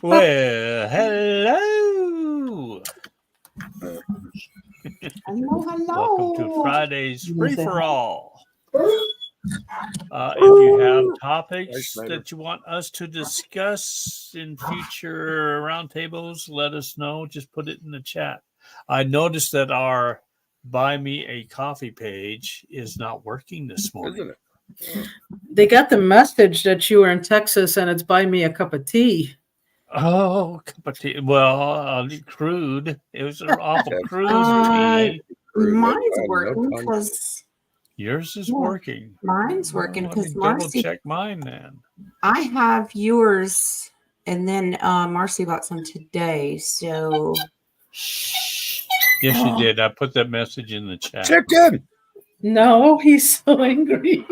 Well, hello. Hello, Welcome to hello. Friday's You Free say for hi? All. If you have topics that you want us to discuss in future roundtables, let us know. Just put it in the chat. I noticed that our Buy Me a Coffee page is not working this morning. Isn't it? They got the message that you were in Texas and it's buy me a cup of tea. Oh, cup of tea. Well, crude. It was an awful Yeah, crude tea. Mine's no working pun. because Yours is Yeah. working. mine's working Let me because double Marcy. check mine then. I have yours, and then Marcy bought some today. So Yes, you did. I put that message in the chat. Chicken. No, he's so angry.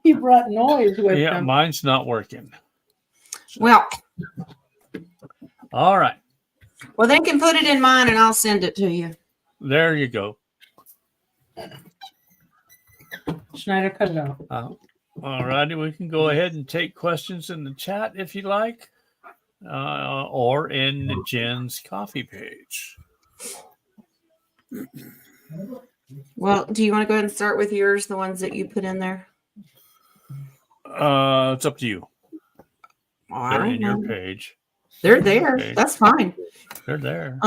He brought noise with Yeah, him. mine's not working. So, well, all right. they can put it in mine, and I'll send it to you. There you go. Schneider, cut it out. All righty. We can go ahead and take questions in the chat if you like, or in Jen's coffee page. Well, do you want to go ahead and start with yours, the ones that you put in there? It's up to you. I They're don't in your know. page. They're there. Okay. That's fine. They're there.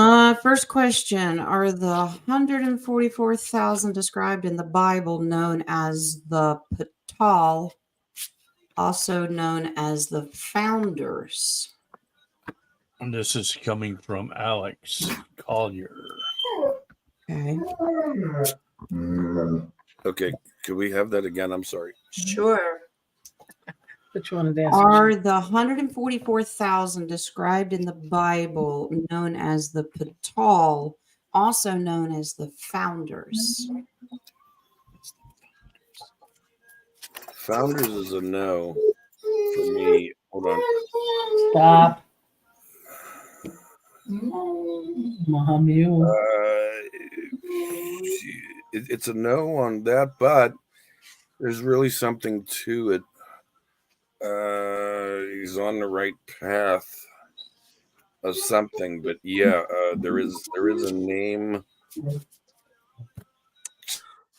First question: are the 144,000 described in the Bible known as the Patal, also known as the founders? And this is coming from Alex Collier. Okay. Okay, could we have that again? I'm sorry. Sure. Which one of that? Are the 144,000 described in the Bible known as the Patal, also known as the founders? Founders is a no for me. Hold on. Stop. Mahamil. It's a no on that, but there's really something to it. He's on the right path of something, but yeah, there is a name.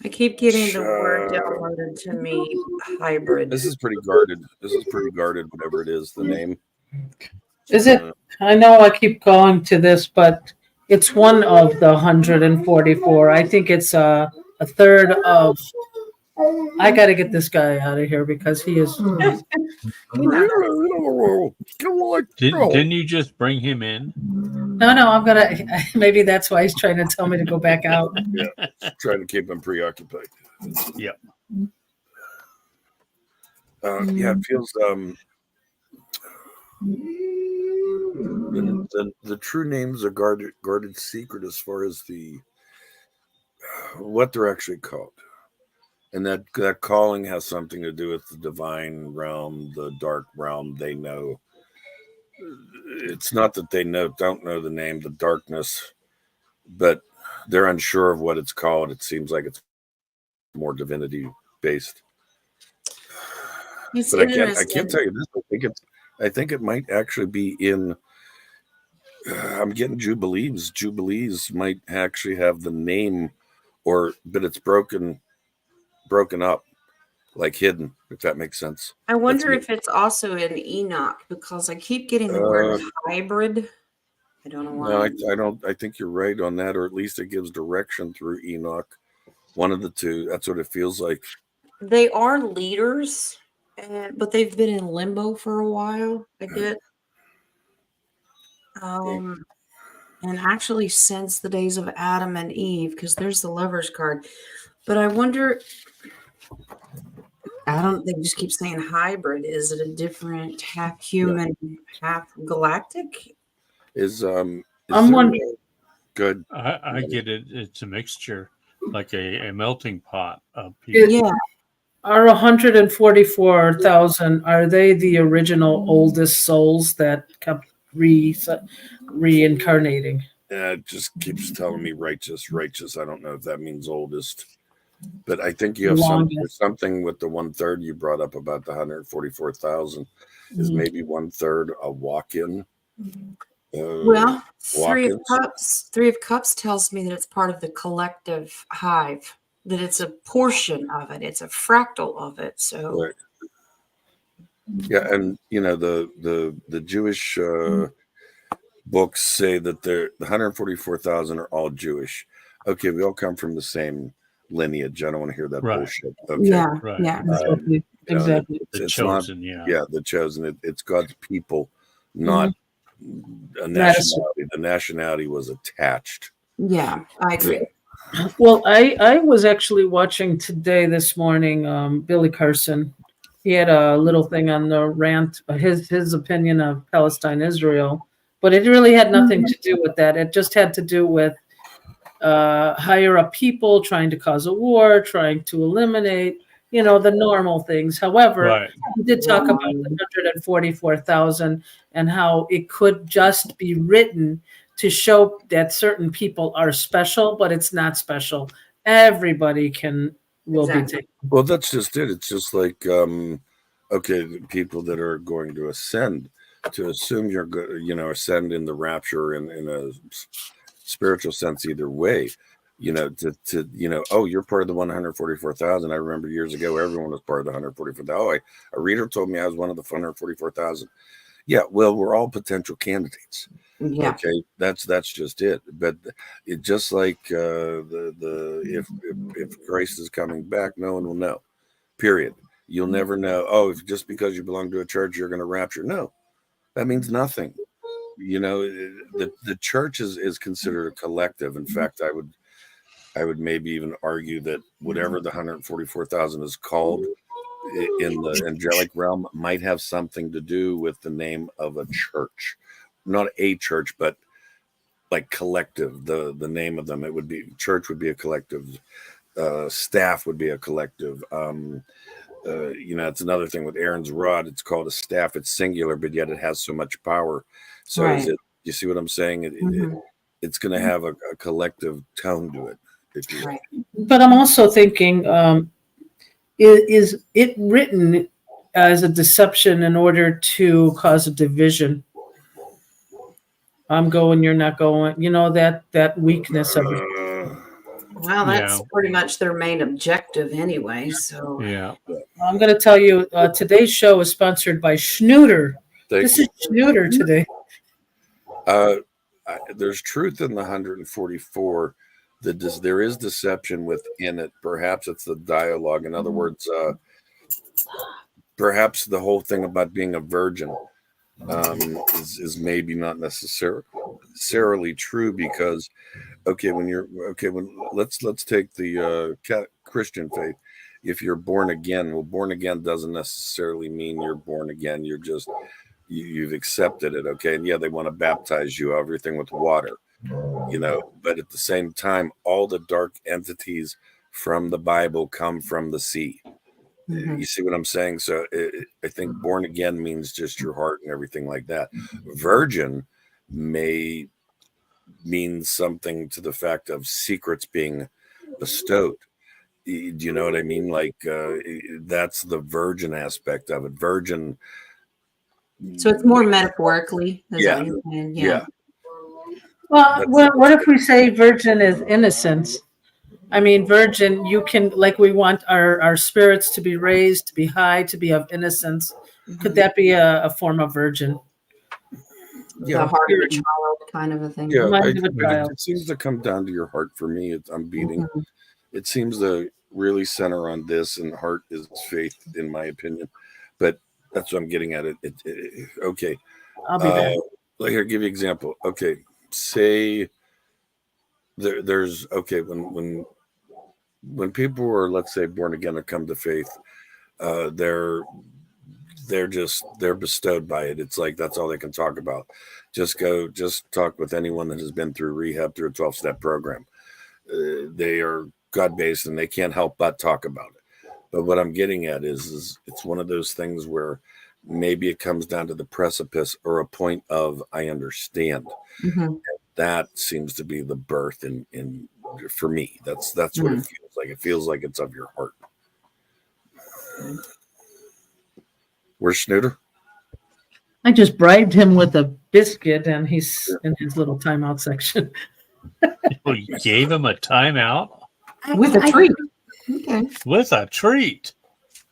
I keep getting the word downloaded to me. Hybrid. This is pretty guarded. Whatever it is, the name. Is it? I know I keep going to this, but it's one of the 144. I think it's a third of. I got to get this guy out of here because he is. Didn't you just bring him in? No, I'm gonna. Maybe that's why he's trying to tell me to go back out. Yeah, trying to keep him preoccupied. Yep. Yeah, it feels. The true names are guarded secret as far as the what they're actually called, and that calling has something to do with the divine realm, the dark realm. They know. It's not that they don't know the name, the darkness, but they're unsure of what it's called. It seems like it's more divinity based. It's But I can't tell you this. I think it might actually be in. I'm getting Jubilees. Jubilees might actually have the name, but it's broken up, like hidden. If that makes sense. I wonder if it's also in Enoch because I keep getting the word hybrid. I don't know why. No, I don't. I think you're right on that, or at least it gives direction through Enoch. One of the two. That's what it feels like. They are leaders, but they've been in limbo for a while. I get. And actually since the days of Adam and Eve, because there's the Lover's card. But I wonder. They just keep saying hybrid. Is it a different half human, half galactic? I'm wondering. Good. I get it. It's a mixture, like a melting pot of people. Yeah. Are 144,000? Are they the original oldest souls that kept reincarnating? Yeah, it just keeps telling me righteous. I don't know if that means oldest, but I think you have something with the 1/3 you brought up about the 144,000 is maybe 1/3 a walk-in Well, Three of Watkins. Cups. Three of Cups tells me that it's part of the collective hive. That it's a portion of it. It's a fractal of it. So Right. Yeah, and the Jewish books say that the 144,000 are all Jewish. Okay, we all come from the same lineage. I don't want to hear that Right. bullshit. Okay. yeah, Right. yeah. Exactly. Exactly. The It's chosen, not the chosen. It's God's people, not a Madison. nationality. The nationality was attached. Yeah, I agree. Well, I was actually watching today this morning, Billy Carson. He had a little thing on the rant, his opinion of Palestine, Israel, but it really had nothing to do with that. It just had to do with higher up people trying to cause a war, trying to eliminate, the normal things. However, Right. we did talk about the 144,000 and how it could just be written to show that certain people are special, but it's not special. Everybody will be Exactly. taken. Well, that's just it. It's just like okay, the people that are going to ascend, to assume you're good, ascend in the rapture in a spiritual sense either way. Oh, you're part of the 144,000. I remember years ago, everyone was part of the 144,000. Oh, a reader told me I was one of the 144,000. Yeah, well, we're all potential candidates. Yeah. Okay, that's just it. But it just like if Christ is coming back, no one will know. Period. You'll never know. Oh, if just because you belong to a church, you're going to rapture. No, that means nothing. The church is considered a collective. In fact, I would maybe even argue that whatever the 144,000 is called in the angelic realm might have something to do with the name of a church, not a church, but like collective. The name of them, it would be church would be a collective. Staff would be a collective. It's another thing with Aaron's rod. It's called a staff. It's singular, but yet it has so much power. So Right. you see what I'm saying? It's going to have a collective tone to it. If you Right. But I'm also thinking, is it written as a deception in order to cause a division? I'm going, you're not going. That weakness of it. Well, that's Yeah. pretty much their main objective anyway. So Yeah. I'm going to tell you, today's show is sponsored by Schnooter. This is Schnooter today. There's truth in the 144. There is deception within it. Perhaps it's the dialogue. In other words, perhaps the whole thing about being a virgin is maybe not necessarily true, because let's take the Christian faith. If you're born again, well, born again doesn't necessarily mean you're born again. You're just you've accepted it. Okay, and yeah, they want to baptize you, everything with water, but at the same time, all the dark entities from the Bible come from the sea. You see what I'm saying? So I think born again means just your heart and everything like that. Virgin may mean something to the fact of secrets being bestowed. Do you know what I mean? Like that's the virgin aspect of it. Virgin. So it's more metaphorically. Is Yeah. that what you're saying? Yeah. Well, what if we say virgin is innocence? I mean, virgin, you can, like, we want our spirits to be raised, to be high, to be of innocence. Could that be a form of virgin? Yeah. The heart of a child kind of a thing. Yeah, Mind of a child. it seems to come down to your heart for me. I'm beating. Mhm. It seems to really center on this, and heart is faith, in my opinion. But that's what I'm getting at. Okay. I'll be back. Here, give you an example. Okay, say there's when people are, let's say, born again or come to faith, they're bestowed by it. It's like that's all they can talk about. Just talk with anyone that has been through rehab, through a 12-step program. They are God-based and they can't help but talk about it. But what I'm getting at is it's one of those things where maybe it comes down to the precipice or a point of I understand. Mhm. That seems to be the birth in for me. That's what it feels like. It feels like it's of your heart. Where's Schnooter? I just bribed him with a biscuit, and he's in his little timeout section. We gave him a timeout With a treat. Okay. with a treat.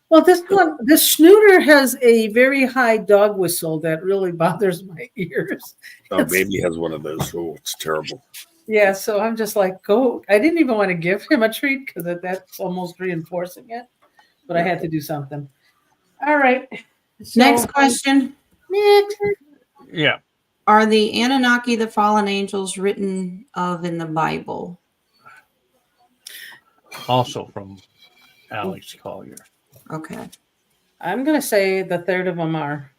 Well, this snooter has a very high dog whistle that really bothers my ears. Oh, baby has one of those. Oh, it's terrible. Yeah, so I'm just like, go. I didn't even want to give him a treat because that's almost reinforcing it, but I had to do something. All right. So, Next question. Next. Yeah. Are the Anunnaki the fallen angels written of in the Bible? Also from Alex Collier. Okay. I'm going to say the third of them are.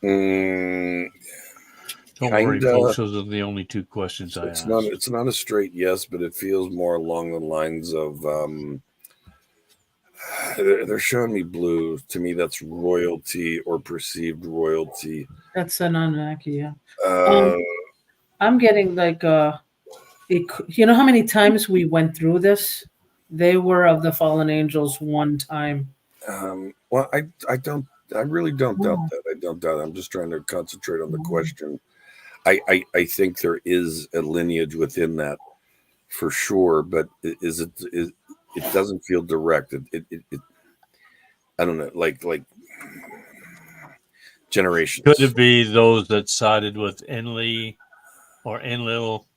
Don't worry, folks. Those are the only two questions I asked. It's not a straight yes, but it feels more along the lines of they're showing me blue. To me, that's royalty or perceived royalty. That's an Anunnaki, yeah. I'm getting like you know how many times we went through this? They were of the fallen angels one time. Well, I really don't doubt that. I don't doubt it. I'm just trying to concentrate on the question. I think there is a lineage within that for sure, but it doesn't feel direct. It I don't know, like generations. Could it be those that sided with Enlil or Enlil,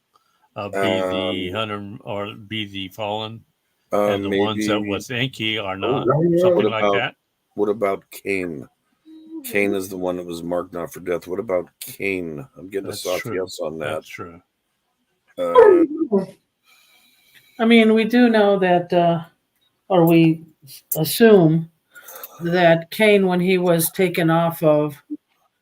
be the hunter or be the fallen, and the maybe, ones that with Enki are not? What Something like that. What about Cain? Cain is the one that was marked not for death. What about Cain? I'm getting a soft yes on that. That's true. I mean, we do know that, or we assume that Cain, when he was taken off of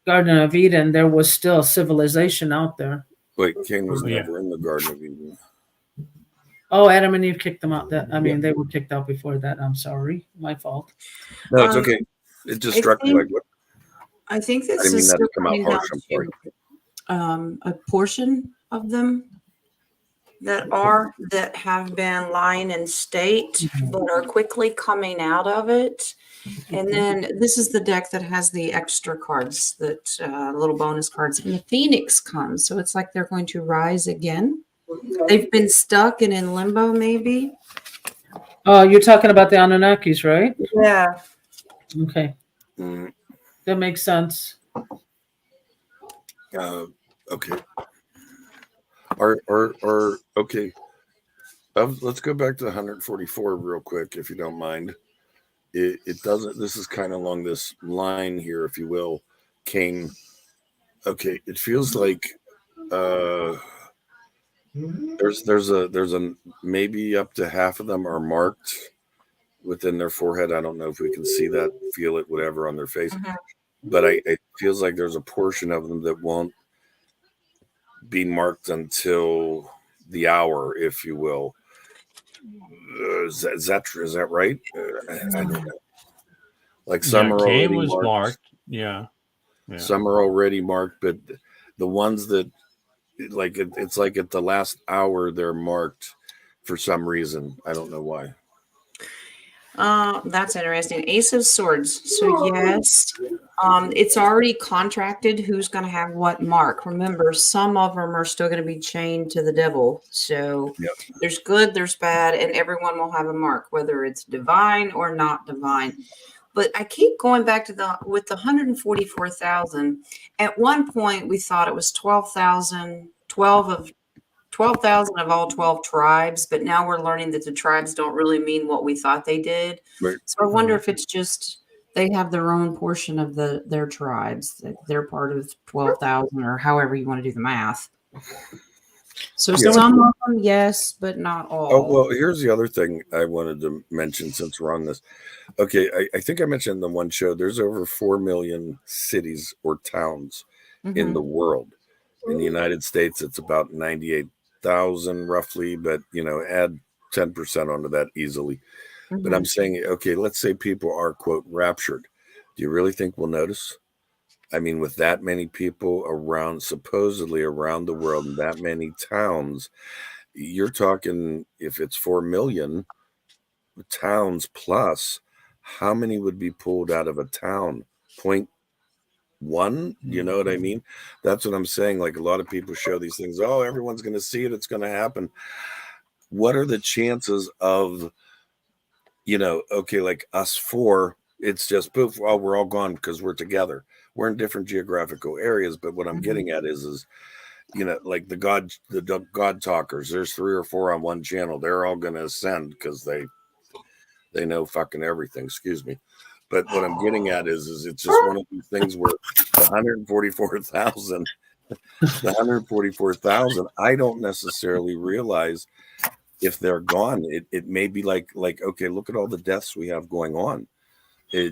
Garden of Eden, there was still civilization out there. Wait, Cain was never in the Garden of Eden. Oh, Adam and Eve kicked them out. They were kicked out before that. I'm sorry, my fault. No, it's okay. It just struck me like what. I think I this didn't mean is that still to come out coming harsh. down I'm sorry. to a portion of them that have been lying in state but are quickly coming out of it. And then this is the deck that has the extra cards, that little bonus cards, and the Phoenix comes. So it's like they're going to rise again. They've been stuck and in limbo, maybe. Oh, you're talking about the Anunnakis, right? Yeah. Okay. That makes sense. Okay. Okay. Let's go back to 144 real quick, if you don't mind. It doesn't. This is kind of along this line here, if you will. Cain. Okay. It feels like there's a maybe up to half of them are marked within their forehead. I don't know if we can see that, feel it, whatever on their face. But it feels like there's a portion of them that won't be marked until the hour, if you will. Is that true? Is that right? I don't know. Like some are already marked. Yeah. Some are already marked, but the ones that it's like at the last hour they're marked for some reason. I don't know why. That's interesting. Ace of Swords. So yes, it's already contracted who's going to have what mark. Remember, some of them are still going to be chained to the devil. So there's good, there's bad, and everyone will have a mark, whether it's divine or not divine. But I keep going back to with the 144,000. At one point, we thought it was 12,000 of all 12 tribes, but now we're learning that the tribes don't really mean what we thought they did. Right. So I wonder if it's just they have their own portion of their tribes. They're part of 12,000 or however you want to do the math. So some of them, yes, but not all. Oh, well, here's the other thing I wanted to mention since we're on this. Okay, I think I mentioned in the one show, there's over 4 million cities or towns in the world. In the United States, it's about 98,000 roughly, but, add 10% onto that easily. But I'm saying, okay, let's say people are, quote, raptured. Do you really think we'll notice? I mean, with that many people around, supposedly around the world, and that many towns, you're talking, if it's 4 million towns plus, how many would be pulled out of a town? 0.1? You know what I mean? That's what I'm saying. Like, a lot of people show these things. Oh, everyone's going to see it. It's going to happen. What are the chances of, okay, like us four, it's just poof, well, we're all gone because we're together. We're in different geographical areas, but what I'm getting at is like the God talkers, there's 3 or 4 on one channel. They're all going to ascend because they know fucking everything. Excuse me. But what I'm getting at is it's just one of these things where the 144,000, I don't necessarily realize if they're gone. It may be like, okay, look at all the deaths we have going on.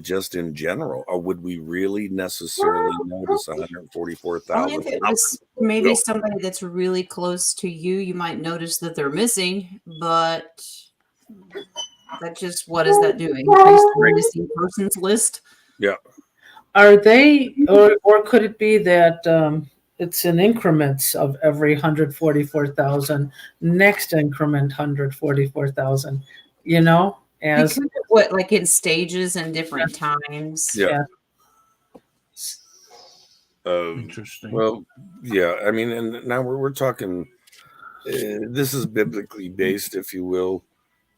Just in general, or would we really necessarily notice 144,000? If it was maybe somebody that's really close to you, you might notice that they're missing, but that just, what is that doing? Increase the missing persons list? Yeah. Are they, or could it be that it's in increments of every 144,000, next increment 144,000, as Because what, like in stages and different times? Yeah. Interesting. Well, yeah. I mean, and now we're talking. This is biblically based, if you will.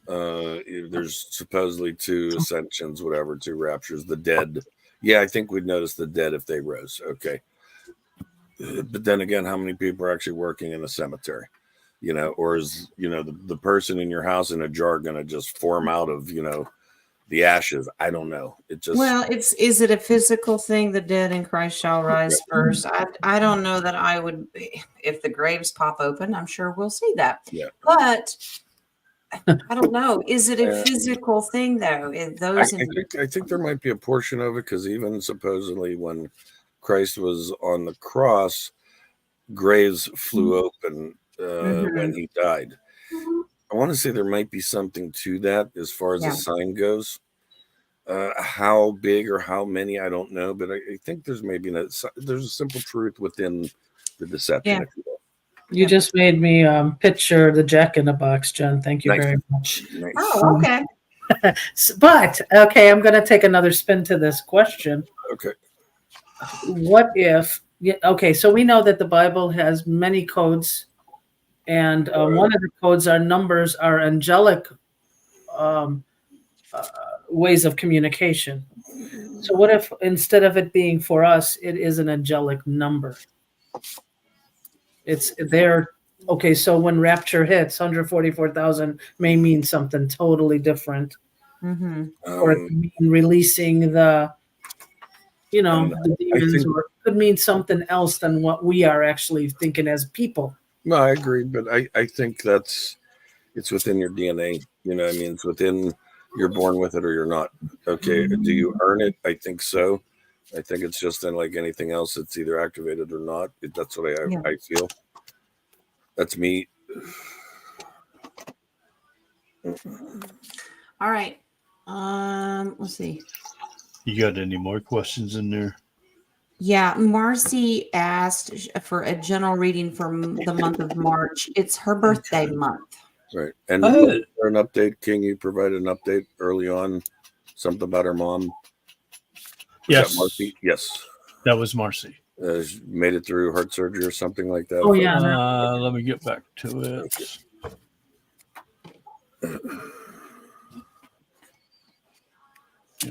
There's supposedly 2 ascensions, whatever, 2 raptures. The dead. Yeah, I think we'd notice the dead if they rose. Okay. But then again, how many people are actually working in a cemetery? Or is the person in your house in a jar going to just form out of the ashes? I don't know. It just, well, is it a physical thing? The dead in Christ shall rise first. I don't know that I would. If the graves pop open, I'm sure we'll see that. Yeah. But I don't know. Is it a physical thing though? I think there might be a portion of it, because even supposedly when Christ was on the cross, graves flew open when he died. I want to say there might be something to that as far as a sign goes. How big or how many, I don't know, but I think there's there's a simple truth within the deception. Yeah. You just made me picture the Jack in the Box, Jen. Thank you very much. Nice. Oh, okay. But okay, I'm going to take another spin to this question. Okay. What if? Okay, so we know that the Bible has many codes, and one of the codes are numbers, are angelic ways of communication. So what if instead of it being for us, it is an angelic number? It's there. Okay, so when rapture hits, 144,000 may mean something totally different, or it could mean releasing the demons, or it could mean something else than what we are actually thinking as people. No, I agree, but I think it's within your DNA. I mean, it's within, you're born with it or you're not. Okay, do you earn it? I think so. I think it's just like anything else. It's either activated or not. That's what I feel. That's me. All right. Let's see. You got any more questions in there? Yeah, Marcy asked for a general reading for the month of March. It's her birthday month. Right. And an update, King, you provided an update early on, something about her mom. Yes. Marcy? Yes. That was Marcy. She made it through heart surgery or something like that. Oh, yeah. Let me get back to it.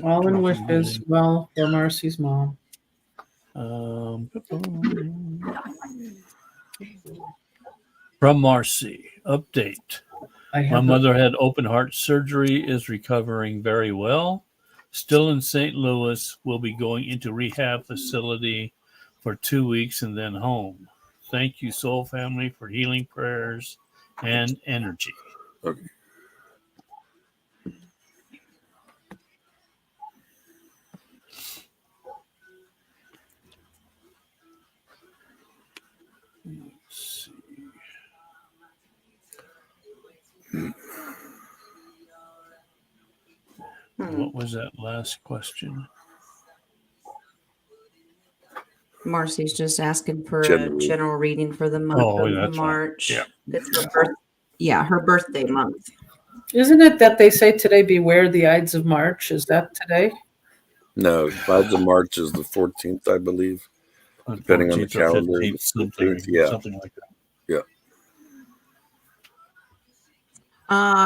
All in wishes, well, for Marcy's mom. From Marcy, update. My mother had open heart surgery, is recovering very well. Still in St. Louis, will be going into rehab facility for 2 weeks and then home. Thank you, Soul Family, for healing prayers and energy. Okay. Let's see. What was that last question? Marcy's just asking for a General. general reading for the month Oh, of that's fine. March. Yeah. It's her birth. Yeah, her birthday month. Isn't it that they say today, beware the Ides of March? Is that today? No, Ides of March is the 14th, I believe, depending on the 14th or calendar. 15th, 15th, yeah. something like that.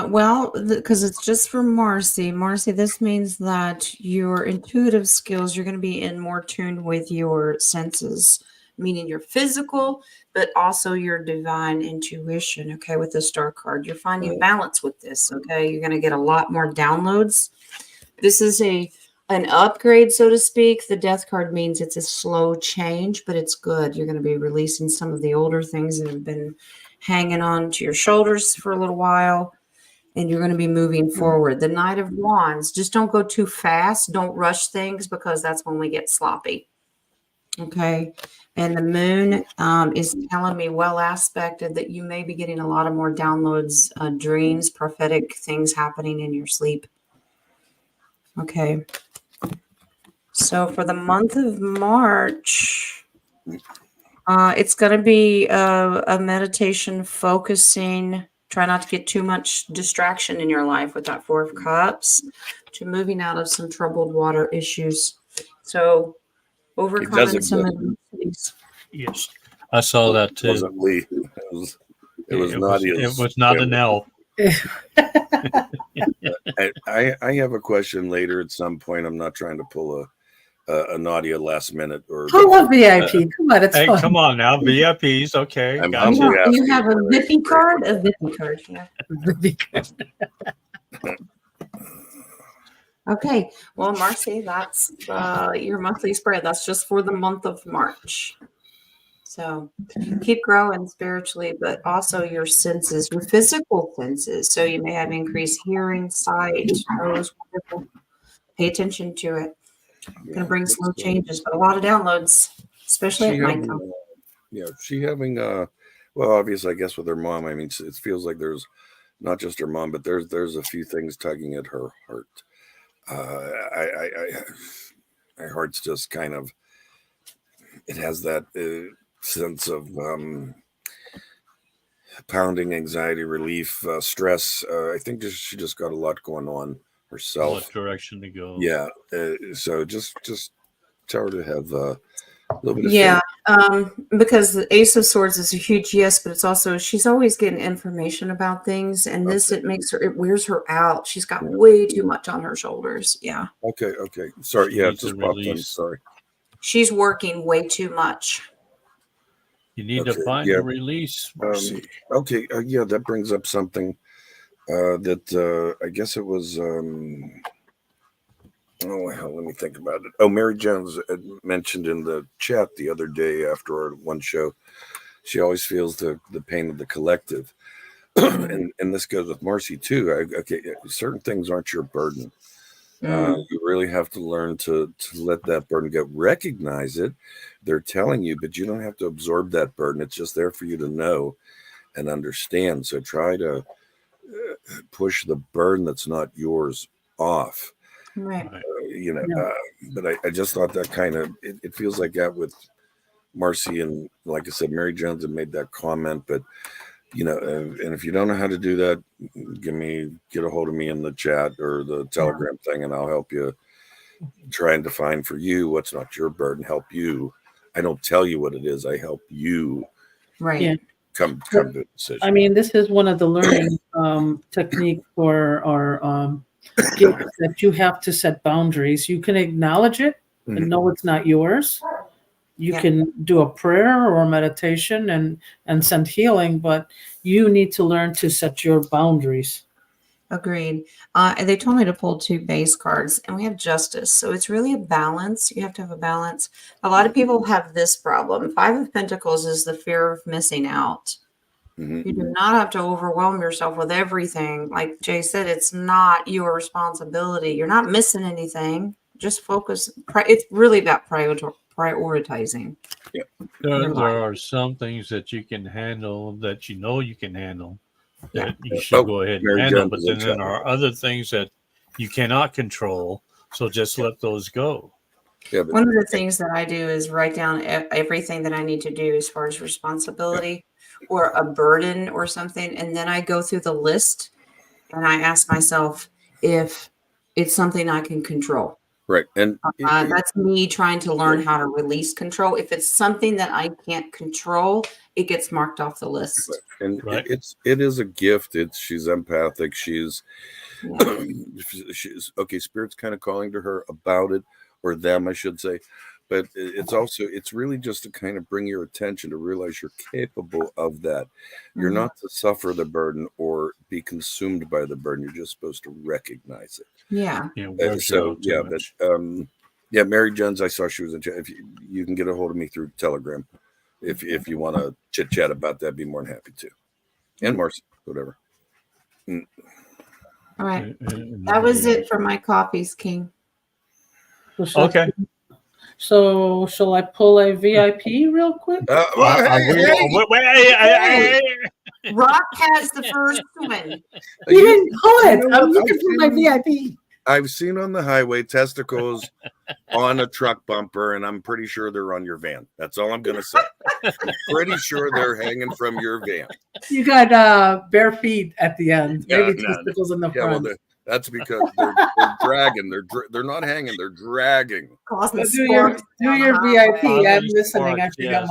Well, because it's just for Marcy. Marcy, this means that your intuitive skills, you're going to be in more tuned with your senses, meaning your physical, but also your divine intuition. Okay, with the star card, you're finding balance with this. Okay, you're going to get a lot more downloads. This is an upgrade, so to speak. The death card means it's a slow change, but it's good. You're going to be releasing some of the older things that have been hanging on to your shoulders for a little while, and you're going to be moving forward. The Knight of Wands, just don't go too fast. Don't rush things, because that's when we get sloppy. Okay. And the moon is telling me, well aspected, that you may be getting a lot of more downloads, dreams, prophetic things happening in your sleep. Okay. So for the month of March, it's going to be a meditation focusing. Try not to get too much distraction in your life with that Four of Cups, to moving out of some troubled water issues. So overcoming some adversities. Yes, I saw that It too. wasn't Lee. It was Nadia's. It was not an elf. I have a question later at some point. I'm not trying to pull a Nadia last minute or. I love VIP. Come on, it's Hey, fun. come on now, VIPs. Okay, I'm gotcha. humbly asking. You have a Vippy card? A Vippy card, yeah. Okay. Well, Marcy, that's your monthly spread. That's just for the month of March. So keep growing spiritually, but also your senses, your physical senses. So you may have increased hearing, sight, nose, wonderful. Pay attention to it. Going to bring slow changes, but a lot of downloads, especially at nighttime. She having well, obviously, I guess with her mom. I mean, it feels like there's not just her mom, but there's a few things tugging at her heart. My heart's just kind of, it has that sense of pounding, anxiety relief, stress. I think she just got a lot going on herself. What direction to go? Yeah. So just tell her to have a little bit of faith. Because the Ace of Swords is a huge yes, but it's also, she's always getting information about things, and this, it wears her out. She's got way too much on her shoulders. Yeah. Okay. Sorry. She Yeah, needs just to popped in. release. Sorry. She's working way too much. You need to find a release. Okay. Yeah, that brings up something that I guess it was. Oh, hell, let me think about it. Oh, Mary Jones had mentioned in the chat the other day after our one show, she always feels the pain of the collective. and this goes with Marcy too. Certain things aren't your burden. You really have to learn to let that burden go. Recognize it. They're telling you, but you don't have to absorb that burden. It's just there for you to know and understand. So try to push the burden that's not yours off. Right. But I just thought that kind of, it feels like that with Marcy, and like I said, Mary Jones had made that comment, but and if you don't know how to do that, get a hold of me in the chat or the Telegram thing, and I'll help you try and define for you what's not your burden, help you. I don't tell you what it is. I help you come to a decision. I mean, this is one of the learning technique for our that you have to set boundaries. You can acknowledge it and know it's not yours. You can do a prayer or a meditation and send healing, but you need to learn to set your boundaries. Agreed. And they told me to pull 2 base cards, and we have justice. So it's really a balance. You have to have a balance. A lot of people have this problem. 5 of Pentacles is the fear of missing out. You do not have to overwhelm yourself with everything. Like Jay said, it's not your responsibility. You're not missing anything. Just focus. It's really about prioritizing. Yeah. There are some things that you can handle, that you can handle, that you should go ahead and handle. But then there are other things that you cannot control. So just let those go. Yeah, but One of the things that I do is write down everything that I need to do as far as responsibility or a burden or something. And then I go through the list and I ask myself if it's something I can control. right. And That's me trying to learn how to release control. If it's something that I can't control, it gets marked off the list. and Right. it is a gift. She's empathic. She's Yeah. she's okay. Spirit's kind of calling to her about it, or them, I should say. But it's really just to kind of bring your attention to realize you're capable of that. You're Mhm. not to suffer the burden or be consumed by the burden. You're just supposed to recognize it. Yeah. Yeah, work So out too yeah, much. but yeah, Mary Jones, I saw she was in chat. If you can get a hold of me through Telegram, if you want to chit chat about that, be more than happy to. And Marcy, whatever. All right. And That was it for my copies, King. Okay. So shall I pull a VIP real quick? Rock has the first one. You didn't pull it. You know I'm what? looking for my VIP. I've seen on the highway testicles on a truck bumper, and I'm pretty sure they're on your van. That's all I'm going to say. I'm pretty sure they're hanging from your van. You got bare feet at the end. Yeah, Maybe no, testicles in the Yeah, well, front. that's because they're dragging. They're not hanging. They're dragging. Causing Do your sparks down the VIP. highway. I'm listening. I Sparks, forgot yes.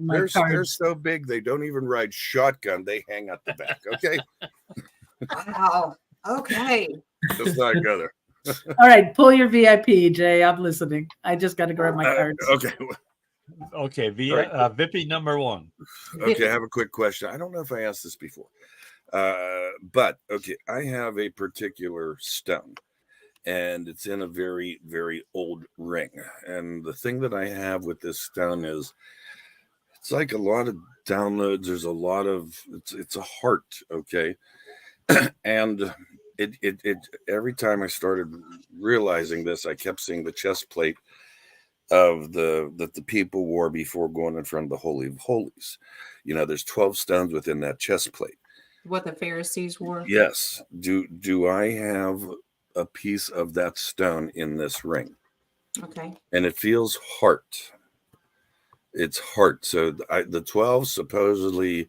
my They're card. so big they don't even ride shotgun. They hang out the back. Okay, Wow. Okay. let's not go there. All right, pull your VIP, Jay. I'm listening. I just got to grab my cards. Okay. Okay. Right. VIP number 1. Okay, I have a quick question. I don't know if I asked this before, but okay, I have a particular stone, and it's in a very, very old ring. And the thing that I have with this stone is, it's like a lot of downloads. There's a lot of it's a heart, okay, and it every time I started realizing this, I kept seeing the chest plate of that the people wore before going in front of the Holy of Holies. You know, there's 12 stones within that chest plate. What the Pharisees wore. Yes. Do I have a piece of that stone in this ring? Okay. And it feels heart. It's heart. So the 12 supposedly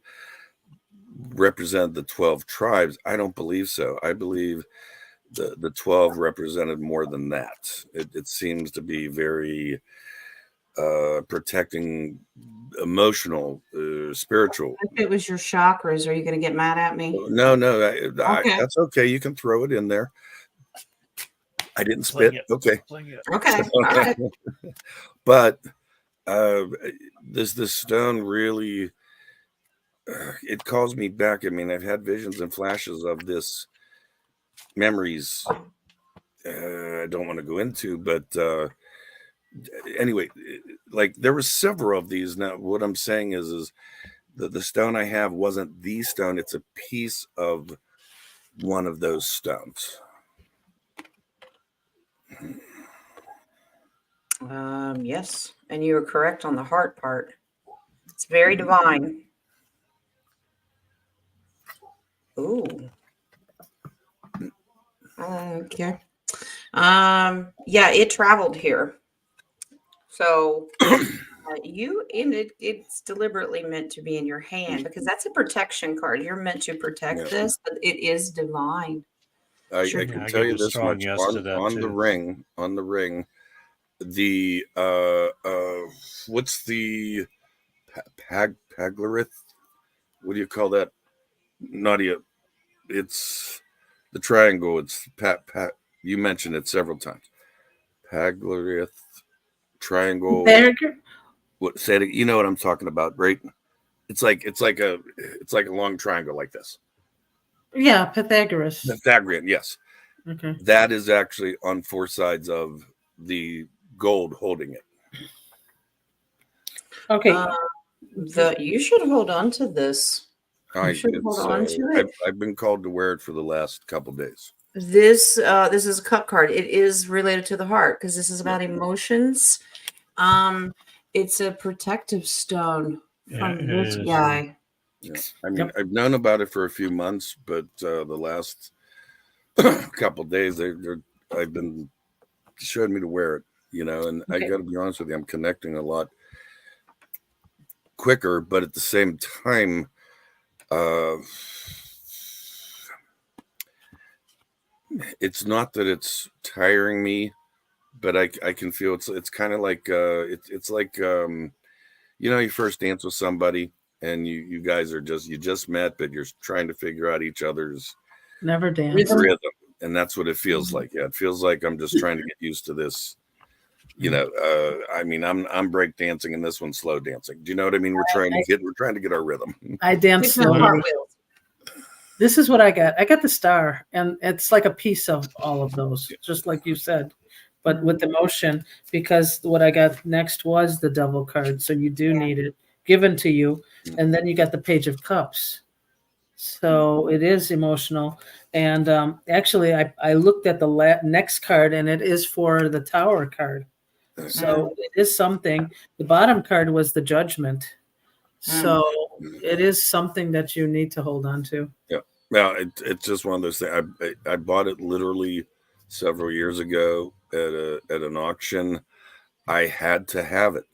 represent the 12 tribes. I don't believe so. I believe the 12 represented more than that. It seems to be very protecting, emotional, spiritual. If it was your chakras, are you going to get mad at me? No, Okay. that's okay. You can throw it in there. I didn't Sling spit. it. Okay. Sling it. Okay. All right. But this stone really, it calls me back. I mean, I've had visions and flashes of this, memories I don't want to go into, but anyway, like there were several of these. Now what I'm saying is the stone I have wasn't the stone. It's a piece of one of those stones. Yes, and you were correct on the heart part. It's very divine. Ooh. Okay. Yeah, it traveled here. So it's deliberately meant to be in your hand because that's a protection card. You're meant to protect this, but it is divine. I Sure. can I tell gave you a this strong much yes to that on too. the ring, the what's the Paglarith? What do you call that? Nadia, it's the triangle. It's pat. You mentioned it several times. Paglarith triangle. What? Say it. You know what I'm talking about, right? It's like a long triangle like this. Yeah, Pythagoras. Pythagorean, yes. Okay. That is actually on 4 sides of the gold holding it. Okay. You should hold on to this. I've been called to wear it for the last couple days. This is a cup card. It is related to the heart because this is about emotions. It's a protective stone from this guy. Yeah. I mean, I've known about it for a few months, but the last couple days, I've been showing me to wear it. and I Okay. got to be honest with you, I'm connecting a lot quicker, but at the same time, it's not that it's tiring me, but I can feel it's kind of like it's like you first dance with somebody and you guys are you just met, but you're trying to figure out each other's Never dance. rhythm, and that's what it feels like. Yeah, it feels like I'm just trying to get used to this. I mean, I'm break dancing and this one's slow dancing. Do you know what I mean? We're trying to get our rhythm. I dance Different slowly. cartwheels. This is what I got. I got the star, and it's like a piece of all of those, just like you said, but with emotion, because what I got next was the devil card. So you do need it given to you. And then you got the page of cups. So it is emotional. And actually, I looked at the next card, and it is for the tower card. So it is something. The bottom card was the judgment. So it is something that you need to hold on to. Yeah. Well, it's just one of those things. I bought it literally several years ago at an auction. I had to have it.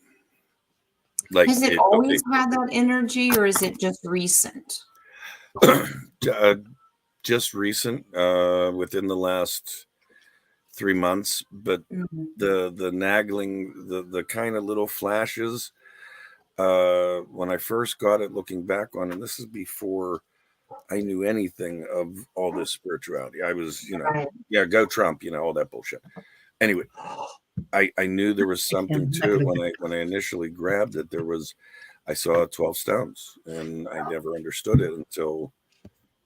Like, Has it always had that energy, or is it just recent? Just recent, within the last 3 months, but the nagging, the kind of little flashes, when I first got it, looking back on it, this is before I knew anything of all this spirituality. I was, yeah, go Trump, all that bullshit. Anyway, I knew there was something to it when I initially grabbed it. I saw 12 stones, and I never understood it until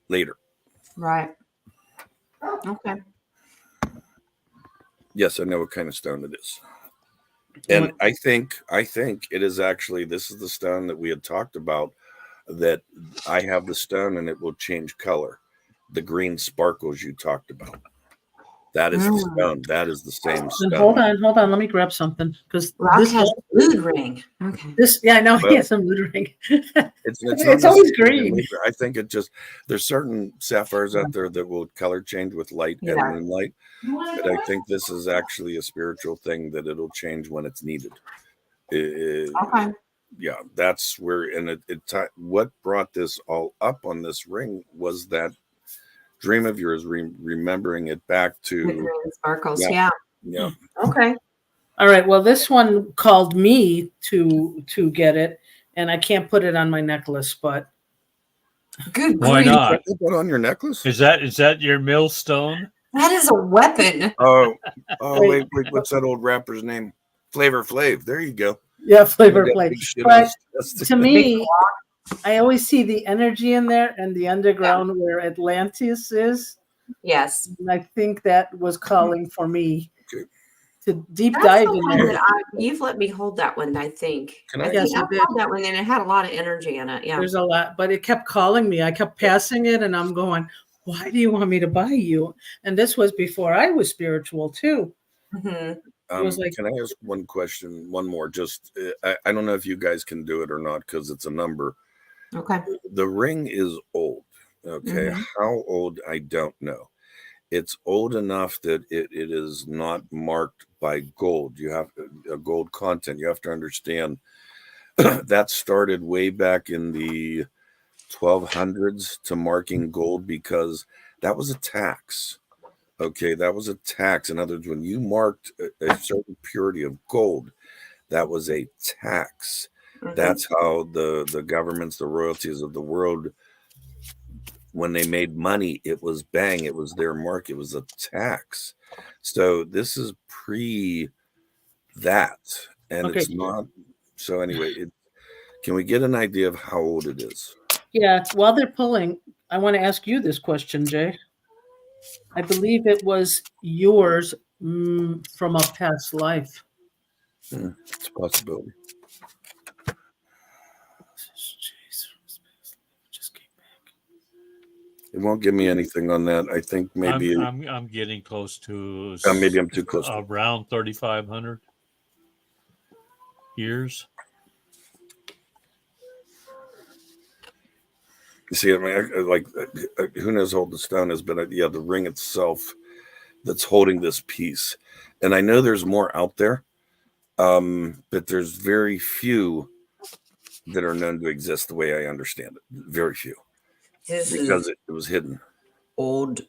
later. Right. Okay. Yes, I know what kind of stone it is. And I think it is actually, this is the stone that we had talked about, that I have the stone and it will change color. The green sparkles you talked about. That is the stone. That is the same stone. Hold on. Let me grab something, because Rock has a mood ring. Okay. I know he has a mood ring. It's always green. I think there's certain sapphires out there that will color change with light and moonlight. But I think this is actually a spiritual thing that it'll change when it's needed. Okay. Yeah, that's where, and what brought this all up on this ring was that dream of yours, remembering it back to sparkles. Yeah. Okay. All right. Well, this one called me to get it, and I can't put it on my necklace, but good. Why not? Put that on your necklace? Is that your millstone? That is a weapon. Oh, wait, what's that old rapper's name? Flavor Flav. There you go. Yeah, Flavor Flav. But to me, I always see the energy in there and the underground where Atlantis is. Yes. And I think that was calling for me to deep That's dive the in one there. that you've let me hold that one, I think. Yes, I did. That one, and it had a lot of energy in it. Yeah. There's a lot, but it kept calling me. I kept passing it, and I'm going, why do you want me to buy you? And this was before I was spiritual too. Mm-hmm. It was like, can I ask one question? One more. Just I don't know if you guys can do it or not because it's a number. Okay. The ring is old. Okay. How old? I don't know. It's old enough that it is not marked by gold. You have a gold content. You have to understand that started way back in the 1200s to marking gold because that was a tax. Okay, that was a tax. In other words, when you marked a certain purity of gold, that was a tax. That's how the governments, the royalties of the world, when they made money, it was bang, it was their mark, it was a tax. So this is pre that, and it's not. So anyway, can we get an idea of how old it is? Yeah, while they're pulling, I want to ask you this question, Jay. I believe it was yours from a past life. It's a possibility. It won't give me anything on that. I think maybe I'm getting close to. Maybe I'm too close. Around 3,500 years. You see, I mean, like, who knows how old the stone is, but the ring itself that's holding this piece. And I know there's more out there, But there's very few that are known to exist the way I understand it. Very few. This Because is it was hidden. old.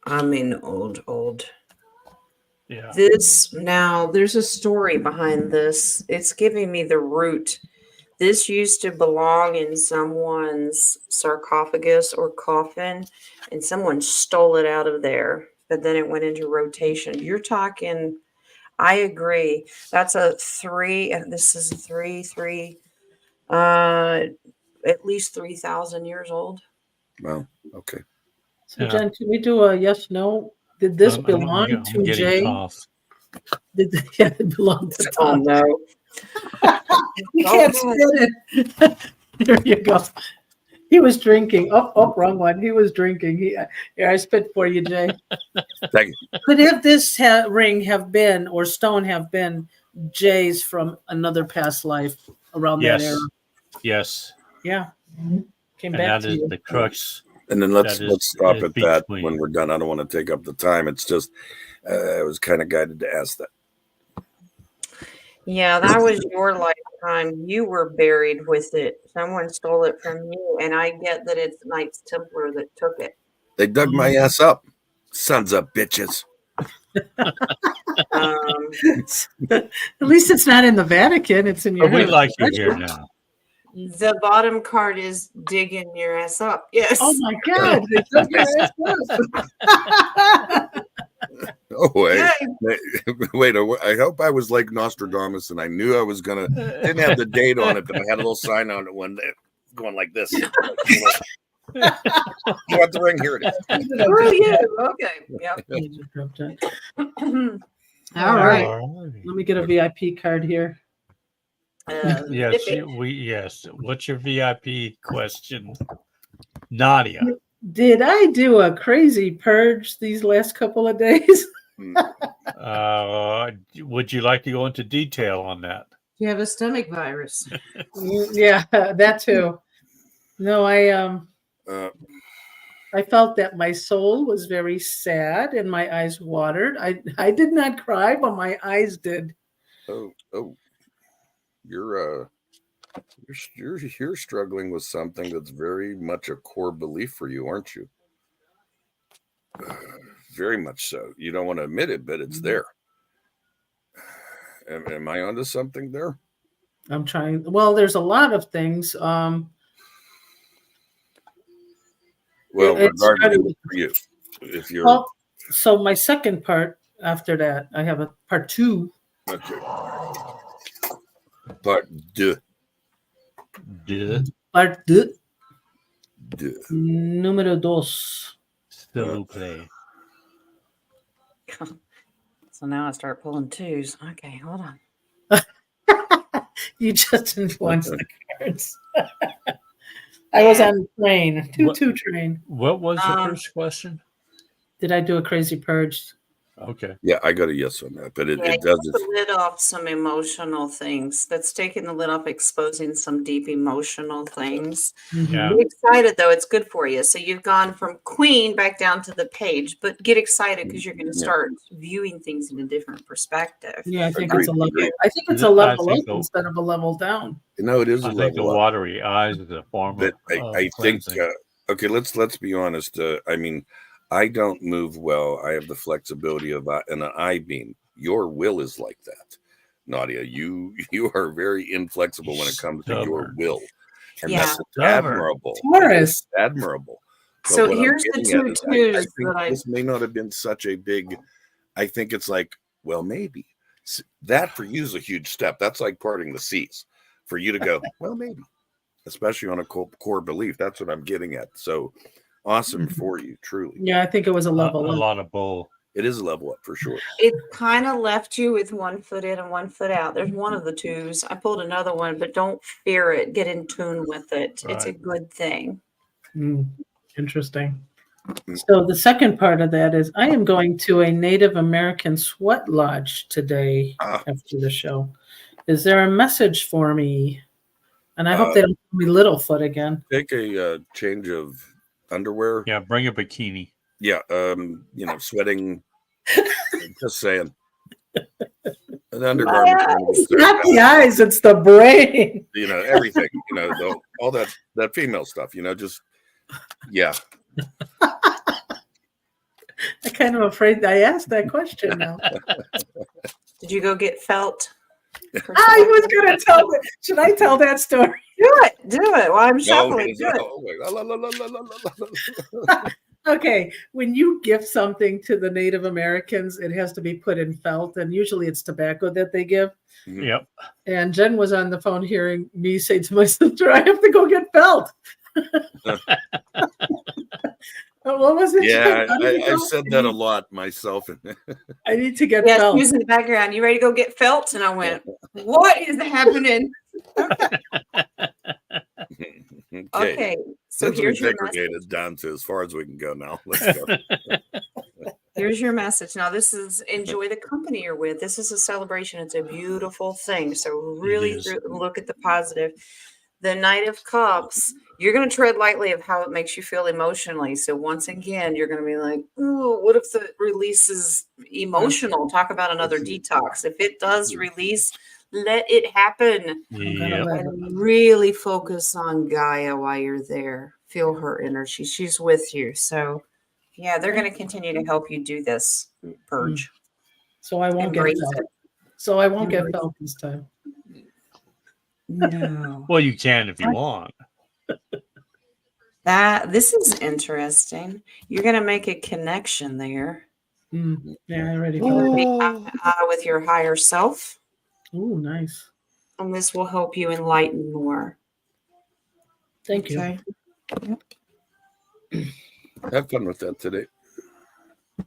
I mean, old. Yeah. There's a story behind this. It's giving me the root. This used to belong in someone's sarcophagus or coffin, and someone stole it out of there, but then it went into rotation. You're talking, I agree. That's a three, this is a three, at least 3,000 years old. Well, okay. So, Yeah. Jen, can we do a yes, no? Did this belong I'm to getting Jay? tough. Yeah, it belonged to Oh, Tom. no. You can't Okay. spit it. There you go. He was drinking. Oh, wrong one. He was drinking. Here, I spit for you, Jay. Thank you. Could this ring have been, or stone have been, Jay's from another past life around that era? Yes. Yeah. Came And back that to is you. the crux. And then let's stop is at that between. when we're done. I don't want to take up the time. It's just I was kind of guided to ask that. Yeah, that was your lifetime. You were buried with it. Someone stole it from you, and I get that it's Knights Templar that took it. They dug my ass up. Sons of bitches. At least it's not in the Vatican. It's in your But we head. like you here now. The bottom card is digging your ass up. Yes. Oh my God! They took your ass up. Oh wait, wait! I hope I was like Nostradamus, and I knew I was gonna. Didn't have the date on it, but I had a little sign on it one day, going like this. You want the ring? Here it is. Oh, yeah. Okay. Yep. All right. Let me get a VIP card here. Yes, yes. What's your VIP question, Nadia? Did I do a crazy purge these last couple of days? Would you like to go into detail on that? You have a stomach virus. Yeah, that too. No, I felt that my soul was very sad and my eyes watered. I did not cry, but my eyes did. Oh, you're struggling with something that's very much a core belief for you, aren't you? Very much so. You don't want to admit it, but it's there. Am I onto something there? I'm trying. Well, there's a lot of things. Well, regarding for you, if you're so my second part after that, I have a part 2. Okay. Part 2. Part 2. 2. Número 2. S'il vous plaît. So now I start pulling 2s. Okay, hold on. You just influenced the cards. I was on the train, 2-2 train. What was the first question? Did I do a crazy purge? Okay. Yeah, I got a yes on that, but it does the lid off some emotional things. That's taking the lid off, exposing some deep emotional things. Yeah. Get excited though; it's good for you. So you've gone from queen back down to the page, but get excited because you're going to start viewing things in a different perspective. Yeah, I think Agreed, it's a level. agreed. I think it's a level up instead of a level down. No, it is a I think the level up. watery eyes is a form But of I think cleansing. okay. Let's be honest. I mean, I don't move well. I have the flexibility of an I-beam. Your will is like that, Nadia. You are very inflexible when it comes to your will, and that's admirable. Taurus. Admirable. But So what here's I'm the getting two at is twos I think this may not have been such a big. I think it's like, well, maybe that for you is a huge step. That's like parting the seas for you to go, well, maybe, especially on a core belief. That's what I'm getting at. So awesome for you, truly. Yeah, I think it was a level a up. lot of bull. It is a level up for sure. It kind of left you with 1 foot in and 1 foot out. There's one of the 2s. I pulled another one, but don't fear it. Get in tune with it. It's a good thing. Interesting. So the second part of that is I am going to a Native American sweat lodge today after the show. Is there a message for me? And I hope they don't call me Littlefoot again. Take a change of underwear. Yeah, bring a bikini. Yeah, sweating. Just saying. An undergarment. It's not the eyes, it's the brain. Everything. All that female stuff. Just yeah. I'm kind of afraid I asked that question now. Did you go get felt? I was going to tell it. Should I tell that story? Do it while I'm shuffling. Okay, when you gift something to the Native Americans, it has to be put in felt, and usually it's tobacco that they give. Yep. And Jen was on the phone hearing me say to my sister, I have to go get felt. What was it? Yeah, I've said that a lot myself. I need to get Yes, felt. she was in the background. You ready to go get felt? And I went, what is happening? Okay. So Since here's we've your segregated message. down to as far as we can go now. Let's go. Here's your message. Now, this is enjoy the company you're with. This is a celebration. It's a beautiful thing. So really look at the positive. The Knight of Cups, you're going to tread lightly of how it makes you feel emotionally. So once again, you're going to be like, oh, what if the release is emotional? Talk about another detox. If it does release, let it happen. Yep. And really focus on Gaia while you're there. Feel her energy. She's with you. So yeah, they're going to continue to help you do this purge. So I won't Embrace get felt. it. So I won't get felt this time. No. Well, you can if you want. This is interesting. You're going to make a connection there. Yeah, I already You're felt gonna it. be eye to eye with your higher self, Oh, nice. and this will help you enlighten more. Thank you. Okay. Have fun with that today.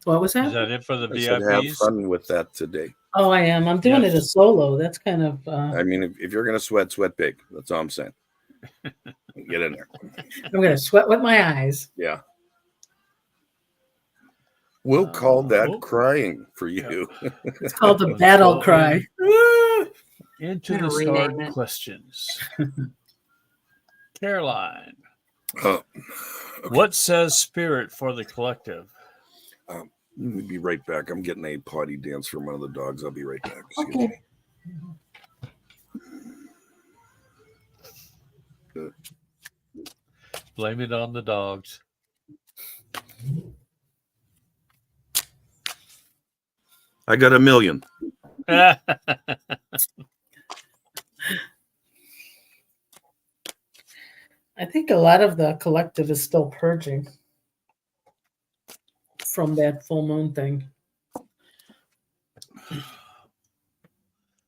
What was Is that? that it for the I said have VIPs? fun with that today. Oh, I am. I'm doing Yes. it a solo. That's kind of. I mean, if you're going to sweat big. That's all I'm saying. Get in there. I'm going to sweat with my eyes. Yeah. We'll call that oh. crying for you. It's called the battle cry. Into I'm the gonna starred rename it. questions. Caroline, Okay. what says spirit for the collective? Let me be right back. I'm getting a potty dance from one of the dogs. I'll be right back. Excuse Okay. me. Blame it on the dogs. I got 1 million. I think a lot of the collective is still purging from that full moon thing.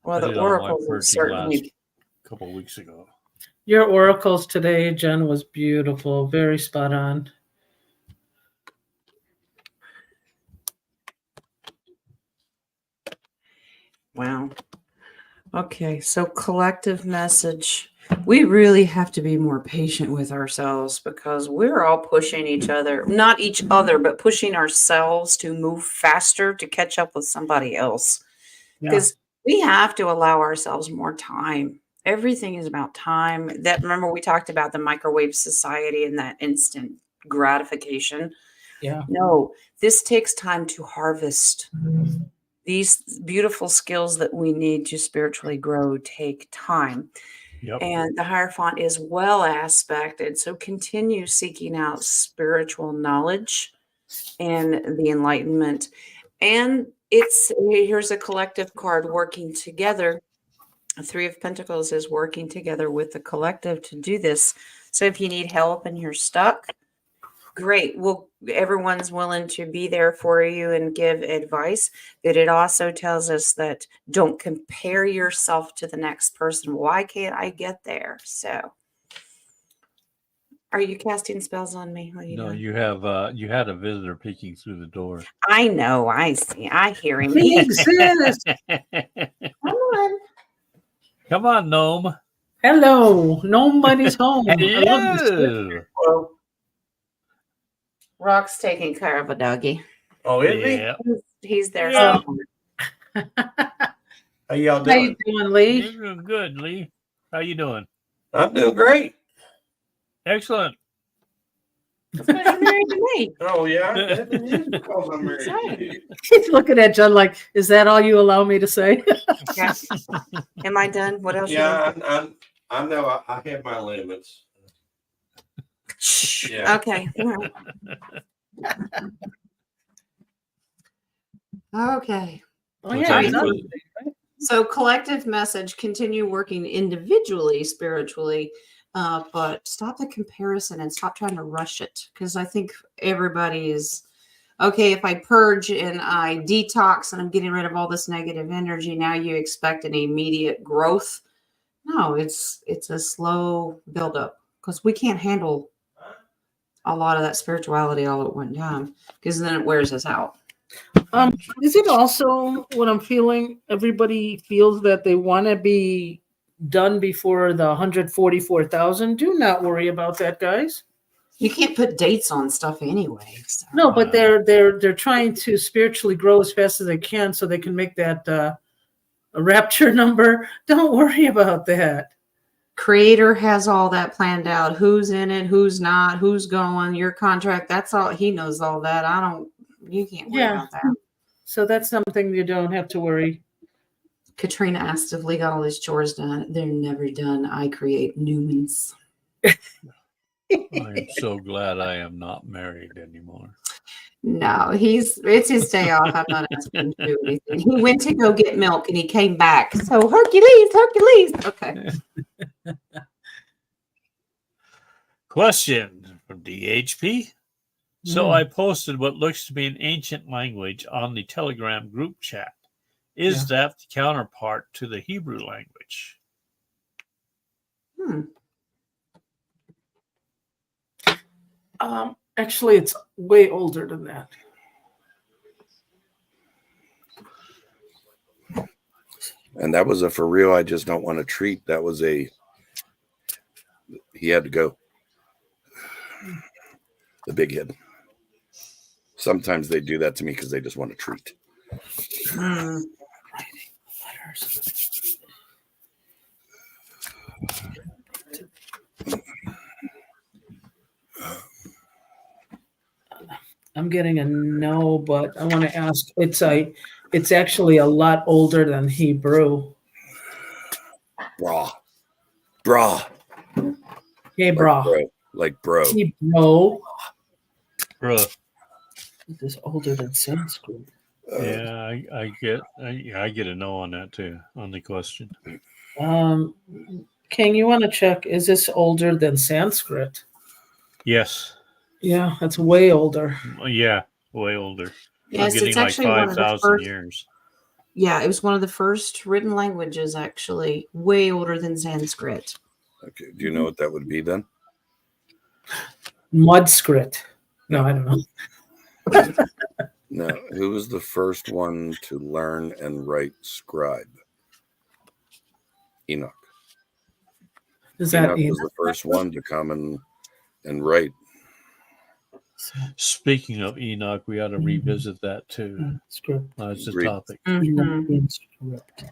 Well, I the did all my oracle will purging certainly. a couple of weeks ago. Your oracles today, Jen, was beautiful. Very spot on. Wow. Okay, so collective message. We really have to be more patient with ourselves because we're all pushing each other, not each other, but pushing ourselves to move faster to catch up with somebody else. Yeah. Because we have to allow ourselves more time. Everything is about time. That remember we talked about the microwave society and that instant gratification. Yeah. No, this takes time to harvest. These beautiful skills that we need to spiritually grow take time. Yep. And the Hierophant is well aspected. So continue seeking out spiritual knowledge and the enlightenment. And here's a collective card working together. Three of Pentacles is working together with the collective to do this. So if you need help and you're stuck, great. Well, everyone's willing to be there for you and give advice. But it also tells us that don't compare yourself to the next person. Why can't I get there? So, are you casting spells on me? What are you No, doing? you had a visitor peeking through the door. I know. I see. I hear him. He exists. Come on. Come on, gnome. Hello. Nobody's home. I love this. Hello. Whoa. Rock's taking care of a doggy. Oh, is he? Yeah. He's there. Yeah. somewhere. How y'all How you doing? doing, Lee? You're doing good, Lee. How you doing? I'm doing great. Excellent. That's why you're married to me. Oh, yeah. That is because I'm married to you. He's looking at John like, is that all you allow me to say? Yeah. Am I done? What else? Yeah, I know I have my limits. Yeah. Okay. Okay. Oh, Okay, yeah. so- another was- thing, right? So collective message, continue working individually, spiritually, but stop the comparison and stop trying to rush it. Because I think everybody is okay. If I purge and I detox and I'm getting rid of all this negative energy, now you expect an immediate growth. No, it's a slow buildup because we can't handle a lot of that spirituality all at one time because then it wears us out. Is it also what I'm feeling? Everybody feels that they want to be done before the 144,000. Do not worry about that, guys. You can't put dates on stuff anyway. So. No, but they're trying to spiritually grow as fast as they can so they can make that a rapture number. Don't worry about that. Creator has all that planned out. Who's in it, who's not, who's going, your contract. That's all. He knows all that. You can't worry about that. So that's something you don't have to worry. Katrina asked if Lee got all his chores done. They're never done. I create new ones. I am so glad I am not married anymore. No, it's his day off. I'm not asking him to do anything. He went to go get milk and he came back. So Hercules. Okay. Question from DHP. So I posted what looks to be an ancient language on the Telegram group chat. Is that the counterpart to the Hebrew language? Actually, it's way older than that. And that was a for real, I just don't want to treat. That was he had to go. The big head. Sometimes they do that to me because they just want to treat. I'm getting a no, but I want to ask. It's actually a lot older than Hebrew. Brah. Hey, bro. Like bro. Hey, bro. Bruh. This is older than Sanskrit. Yeah, I get a no on that too, on the question. King, you want to check? Is this older than Sanskrit? Yes. Yeah, that's way older. Yeah, way older. Yes, I'm getting it's like actually one of the 5,000 first. years. Yeah, it was one of the first written languages, actually, way older than Sanskrit. Okay. Do you know what that would be then? Mudscrit. No, I don't know. No. Who was the first one to learn and write scribe? Enoch. Is that Enoch was the first one to come and write. Speaking of Enoch, we ought to revisit that too. script? As a Agreed. topic. Enochian script.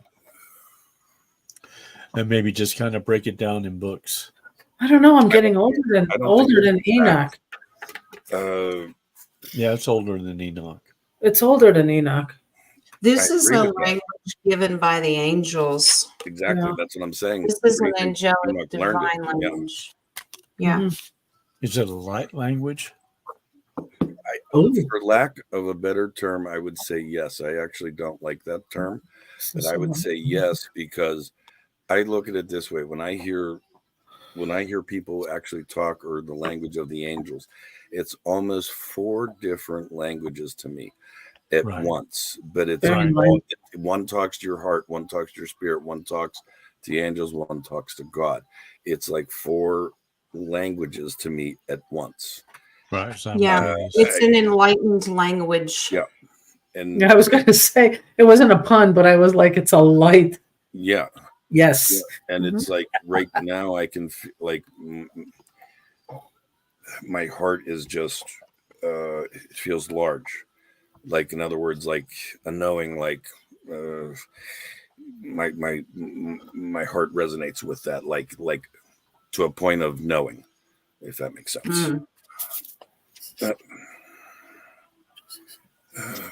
And maybe just kind of break it down in books. I don't know. I'm getting older than I don't think Enoch. Yeah, it's older than Enoch. It's older than Enoch. This I is agree a with that. language given by the angels. Exactly. Yeah. That's what I'm saying. This is an Enoch angelic learned it. divine Yeah. language. Yeah. Is it a light language? For lack of a better term, I would say yes. I actually don't like that term, but I would say yes because I look at it this way: when I hear people actually talk or the language of the angels, it's almost 4 different languages to me at Right. once. But it's Right. one talks to your heart, one talks to your spirit, one talks to the angels, one talks to God. It's like 4 languages to me at once. Right. Yeah. It's an enlightened language. Yeah. And Yeah, I was going to say it wasn't a pun, but I was like, it's a light. yeah. Yes. And it's like right now I can like my heart is just it feels large. Like in other words, like a knowing, like my heart resonates with that, like to a point of knowing, if that makes sense.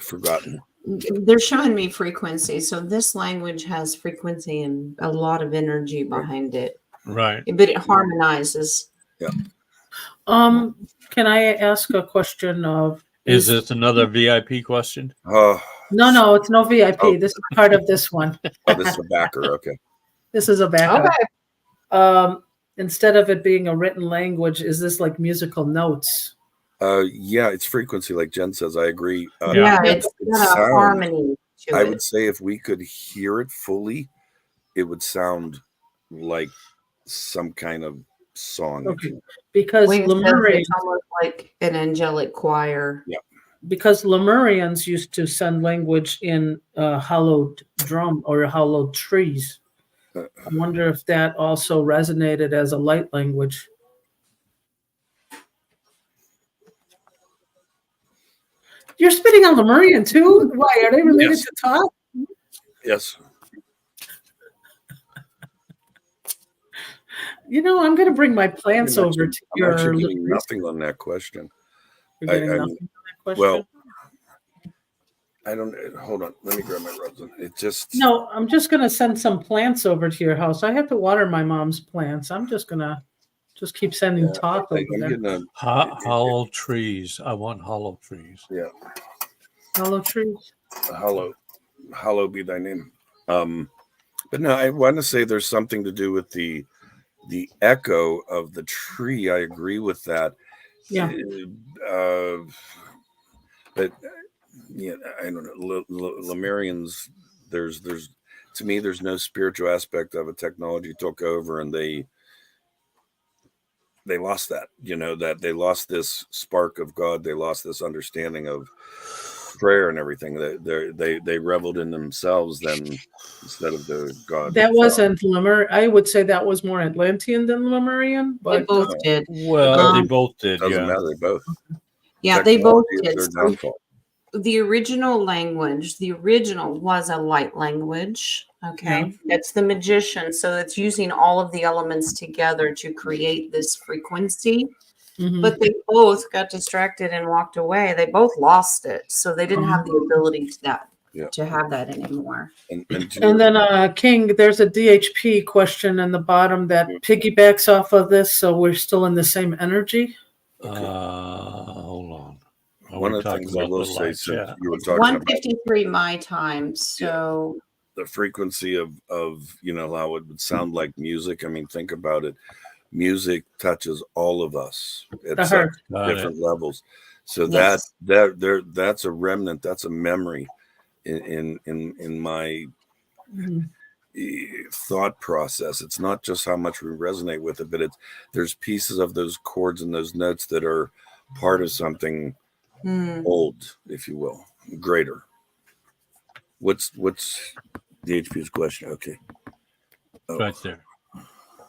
Forgotten. They're showing me frequency. So this language has frequency and a lot of energy behind it, Right. but it harmonizes. Can I ask a question of? Is this another VIP question? Oh, No, it's no VIP. Oh. This is part of this one. oh, this is a backer. Okay. This is a backup. Okay. Instead of it being a written language, is this like musical notes? Yeah, it's frequency, like Jen says. I agree. Yeah, it's it got a sounds- harmony to I it. would say if we could hear it fully, it would sound like some kind of song. if Okay. you- Because Wing says Lemurians, it's almost like an angelic choir. Lemurians used to send language in hollowed drum or hollowed trees. I wonder if that also resonated as a light language. You're spitting on Lemurian too? Why are they related Yes. to talk? Yes. You know, I'm going to bring my plants I'm over actually- to I'm your. actually getting nothing on that question. You're getting I- nothing on that question? Well, I don't. Hold on. Let me grab my rosin. It just. No, I'm just going to send some plants over to your house. I have to water my mom's plants. I'm just going to just keep sending Yeah, talk over I'm there. getting a. Hollow trees. I want hollow trees. Yeah. Hollow trees. Hollow be thy name. But no, I want to say there's something to do with the echo of the tree. I agree with that. Yeah. But yeah, I don't know. Lemurians, there's to me, there's no spiritual aspect of it. Technology took over, and they lost that. You know, that they lost this spark of God. They lost this understanding of prayer and everything. They reveled in themselves then instead of the God. That wasn't Lemur. I would say that was more Atlantean than Lemurian, They but both did. Well, they Um, both did. Doesn't Yeah. matter. They both. Yeah, they both Technology is did. their So downfall. the original language, the original was a light language. Okay. It's the magician. So it's using all of the elements together to create this frequency. Mhm. But they both got distracted and walked away. They both lost it. So they didn't have the ability to have that anymore. And And then King, there's a DHP question in the bottom that piggybacks off of this, so we're still in the same energy. Hold on. one of the things I will say, since you were It's talking about 1:53 my time. So the frequency of how it would sound like music. I mean, think about it. Music touches all of us at The such heart. different levels. So Yes. that's a remnant. That's a memory in my Mhm. thought process. It's not just how much we resonate with it, but there's pieces of those chords and those notes that are part of something old, if you will, greater. What's DHP's question? Okay. Right there.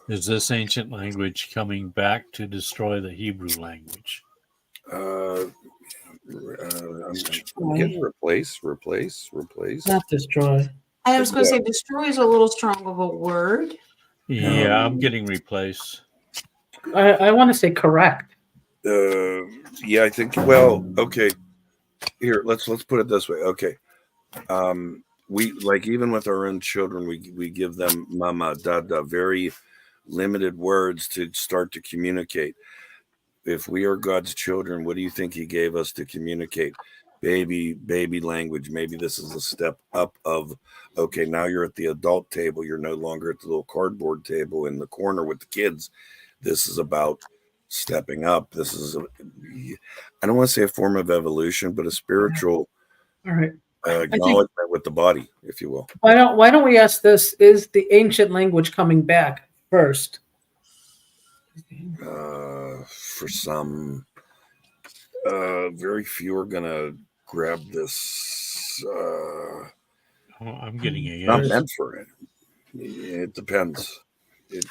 Is this ancient language coming back to destroy the Hebrew language? I'm getting replace. Not destroy. I was going to say destroy is a little strong of a word. Yeah, I'm getting replaced. I want to say correct. Yeah, I think. Well, okay. Here, let's put it this way. Okay. We like, even with our own children, we give them mama, dada, very limited words to start to communicate. If we are God's children, what do you think he gave us to communicate? Baby language. Maybe this is a step up of, okay, now you're at the adult table. You're no longer at the little cardboard table in the corner with the kids. This is about stepping up. This is I don't want to say a form of evolution, but a spiritual All right. acknowledgement with the body, if you will. Why don't we ask this? Is the ancient language coming back first? For some, very few are gonna grab this. I'm getting a Not yes. meant for it. It depends.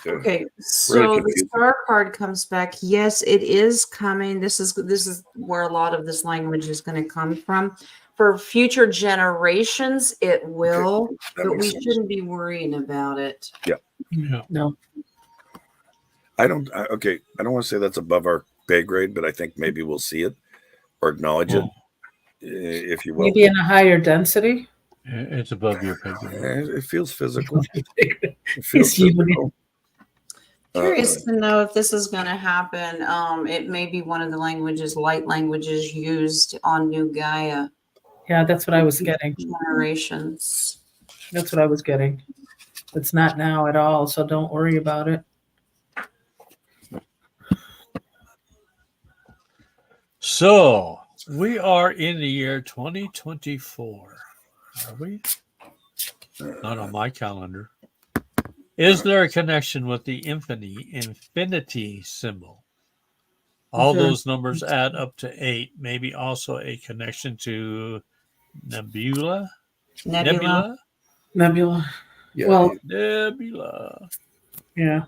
Okay, so Really the confusing. star card comes back. Yes, it is coming. This is where a lot of this language is going to come from. For future generations, it will, That but makes we sense. shouldn't be worrying about it. Yeah. No. I don't want to say that's above our pay grade, but I think maybe we'll see it. or acknowledge it, Oh, if you will. Maybe in a higher density. it's above your pay grade. It feels physical. It He's feels human. physical. Curious to know if this is going to happen. It may be one of the light languages used on New Gaia. Yeah, that's what I was getting. Generations. That's what I was getting. It's not now at all, so don't worry about it. So we are in the year 2024. Are we? Not on my calendar. Is there a connection with the infinity symbol? All Sure. those numbers add up to 8. Maybe also a connection to nebula. Nebula. Nebula. Yeah, Well, Nebula. yeah.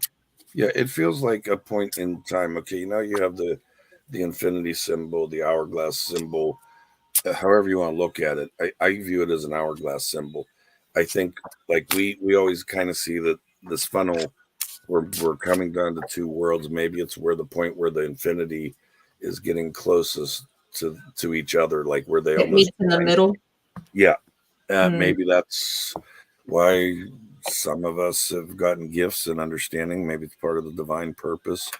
yeah, it feels like a point in time. Okay, now you have the infinity symbol, the hourglass symbol, however you want to look at it. I view it as an hourglass symbol. I think like we always kind of see that this funnel, we're coming down to two worlds. Maybe it's where the point where the infinity is getting closest to each other, like where they It almost meets in the middle. yeah. Mm. Maybe that's why some of us have gotten gifts and understanding. Maybe it's part of the divine purpose.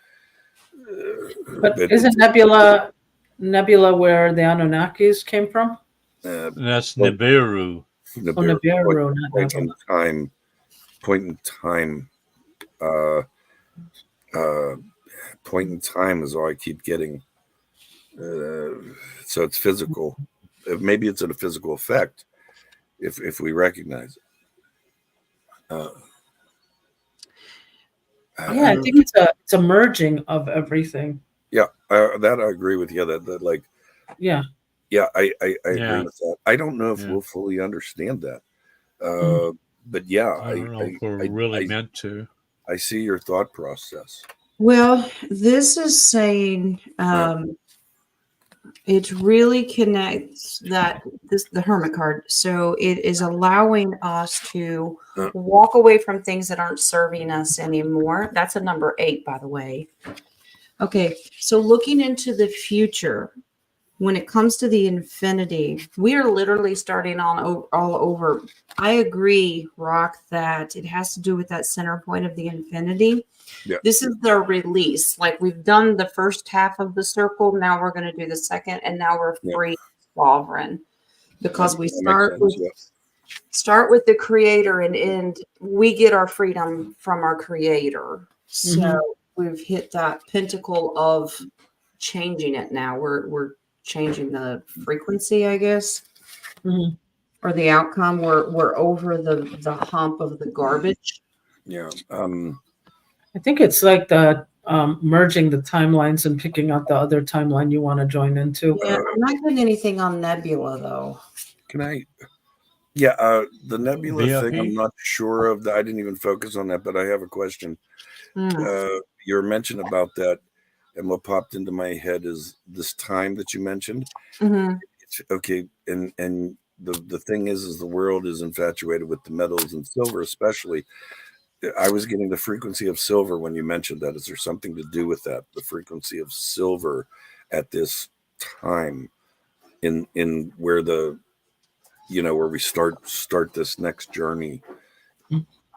But isn't Nebula where the Anunnakis came from? That's Well, Nibiru. Oh, Nibiru, not point Nebula. in time. Point in time. Point in time is all I keep getting. So it's physical. Maybe it's a physical effect if we recognize it. Yeah, I think it's a merging of everything. Yeah, that I agree with you. That like, Yeah. yeah, I agree Yeah. with that. I don't know if Yeah. we'll fully understand that, Mm. but yeah, I don't know if we're really meant to. I see your thought process. Well, this is saying it really connects the hermit card. So it is allowing us to walk away from things that aren't serving us anymore. That's a number 8, by the way. Okay, so looking into the future, when it comes to the infinity, we are literally starting all over. I agree, Rock, that it has to do with that center point of the infinity. Yeah. This is the release. Like we've done the first half of the circle. Now we're going to do the second, and now we're free, sovereign, because we start with the creator and end. We get our freedom from our creator. So we've hit that pinnacle of changing it. Now we're changing the frequency, I guess, or the outcome. We're over the hump of the garbage. Yeah. I think it's like the merging the timelines and picking out the other timeline you want to join into. Yeah, I'm not getting anything on Nebula though. Can I? Yeah, the nebula thing, I'm VIP? not sure of. I didn't even focus on that, but I have a question. Your mention about that, and what popped into my head is this time that you mentioned. Okay, and the thing is the world is infatuated with the metals and silver, especially. I was getting the frequency of silver when you mentioned that. Is there something to do with that? The frequency of silver at this time in where the where we start this next journey.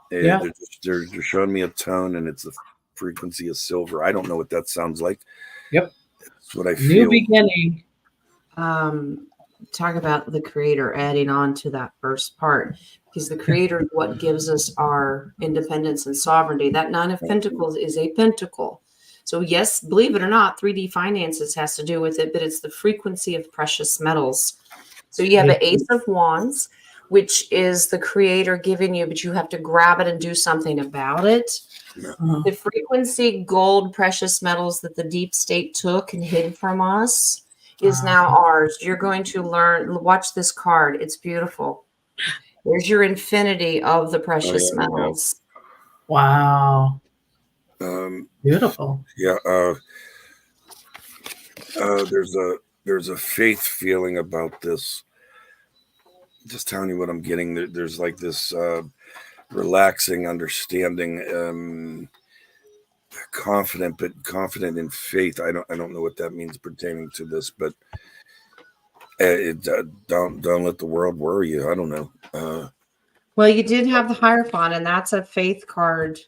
Yeah. They're showing me a tone, and it's the frequency of silver. I don't know what that sounds like. Yep. That's what I New feel. beginning. Talk about the creator adding on to that first part, because the creator is what gives us our independence and sovereignty. That 9 of Pentacles is a pentacle. So yes, believe it or not, 3D finances has to do with it, but it's the frequency of precious metals. So you have the Ace of Wands, which is the creator giving you, but you have to grab it and do something about it. The frequency gold precious metals that the deep state took and hid from us is now ours. You're going to learn. Watch this card. It's beautiful. There's your infinity of the precious metals. Wow. Beautiful. Yeah. There's a faith feeling about this. Just telling you what I'm getting. There's like this relaxing understanding. confident, but confident in faith. I don't know what that means pertaining to this, but don't let the world worry you. I don't know. Well, you did have the Hierophant, and that's a faith card.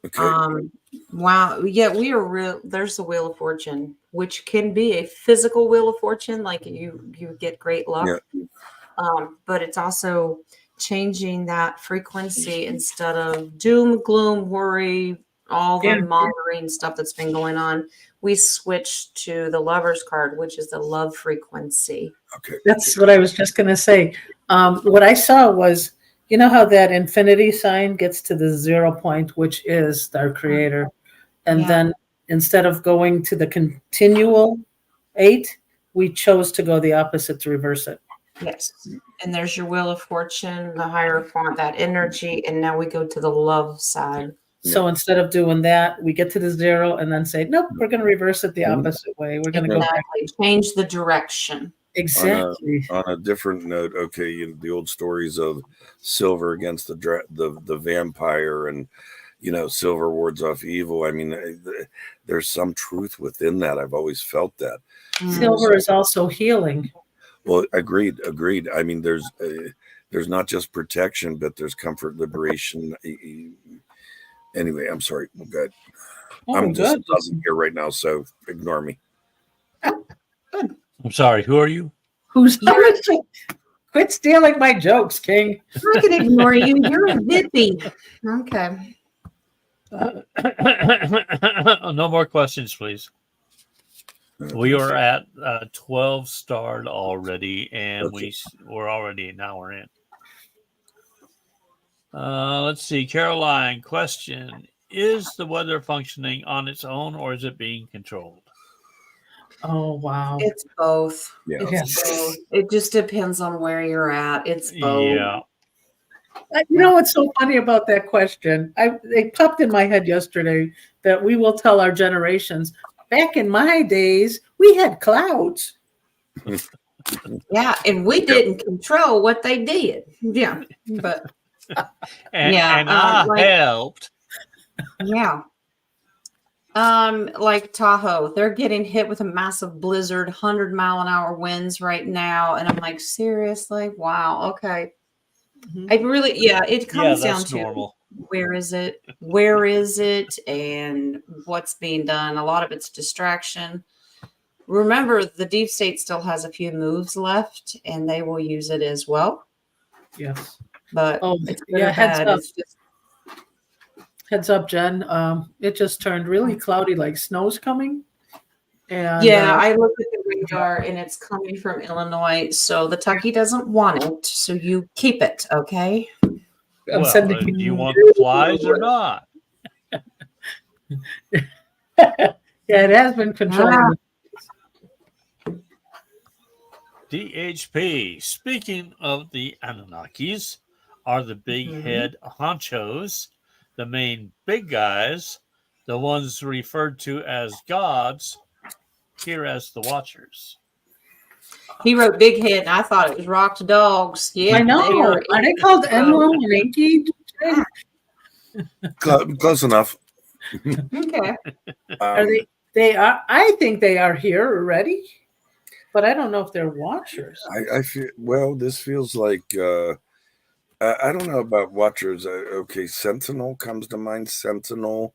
Okay. Wow. Yeah, we are real. There's the Wheel of Fortune, which can be a physical Wheel of Fortune, like you get great luck. Yeah. But it's also changing that frequency instead of doom, gloom, worry, all the Yeah. mongering stuff that's been going on. We switched to the Lover's card, which is the love frequency. Okay. That's what I was just going to say. What I saw was, you know how that infinity sign gets to the 0 point, which is our creator. And Yeah. then instead of going to the continual 8, we chose to go the opposite to reverse it. Yes. And there's your Wheel of Fortune, the Hierophant, that energy. And now we go to the love side. So instead of doing that, we get to the 0 and then say, nope, we're going to reverse it the opposite way. We're going to go back. Exactly. Change the direction. Exactly. On a different note, okay, the old stories of silver against the vampire, and silver wards off evil. I mean, there's some truth within that. I've always felt that. Silver is also healing. Well, agreed. I mean, there's not just protection, but there's comfort, liberation. Anyway, I'm sorry. Oh, good. I'm just buzzing here right now, so ignore me. I'm sorry. Who are you? Who's quit stealing my jokes, King? I can ignore you. You're a hippie. Okay. No more questions, please. We are at 12 starred already, and we're already an hour in. Let's see. Caroline, question. Is the weather functioning on its own, or is it being controlled? Oh, wow. It's both. Yeah. It's both. It just depends on where you're at. It's both. Yeah. You know what's so funny about that question? It popped in my head yesterday that we will tell our generations, back in my days, we had clouds. Yeah, and we didn't control what they did. Yeah, but and yeah, I helped. Yeah. Like Tahoe, they're getting hit with a massive blizzard, 100-mile-an-hour winds right now. And I'm like, seriously? Wow. Okay. Mm-hmm. I really, it comes down that's to normal. where is it, and what's being done. A lot of it's distraction. Remember, the deep state still has a few moves left, and they will use it as well. Yes. But it's good or heads bad. up. It's just, Heads up, Jen. It just turned really cloudy, like snow's coming. And I looked at the radar, and it's coming from Illinois. So the Tucky doesn't want it, so you keep it, okay? I'm sending do you want the flies or not? Yeah, it has been controlled. DHP. Speaking of the Anunnakis, are the big head honchos the main big guys, the ones referred to as gods, here as the Watchers? He wrote Big Head, and I thought it was Rocked Dogs. Yeah, I know. Are they called Enlil and Enki? Close enough. Okay. Are they? They are. I think they are here already, but I don't know if they're Watchers. I feel this feels like I don't know about Watchers. Okay, Sentinel comes to mind. Sentinel,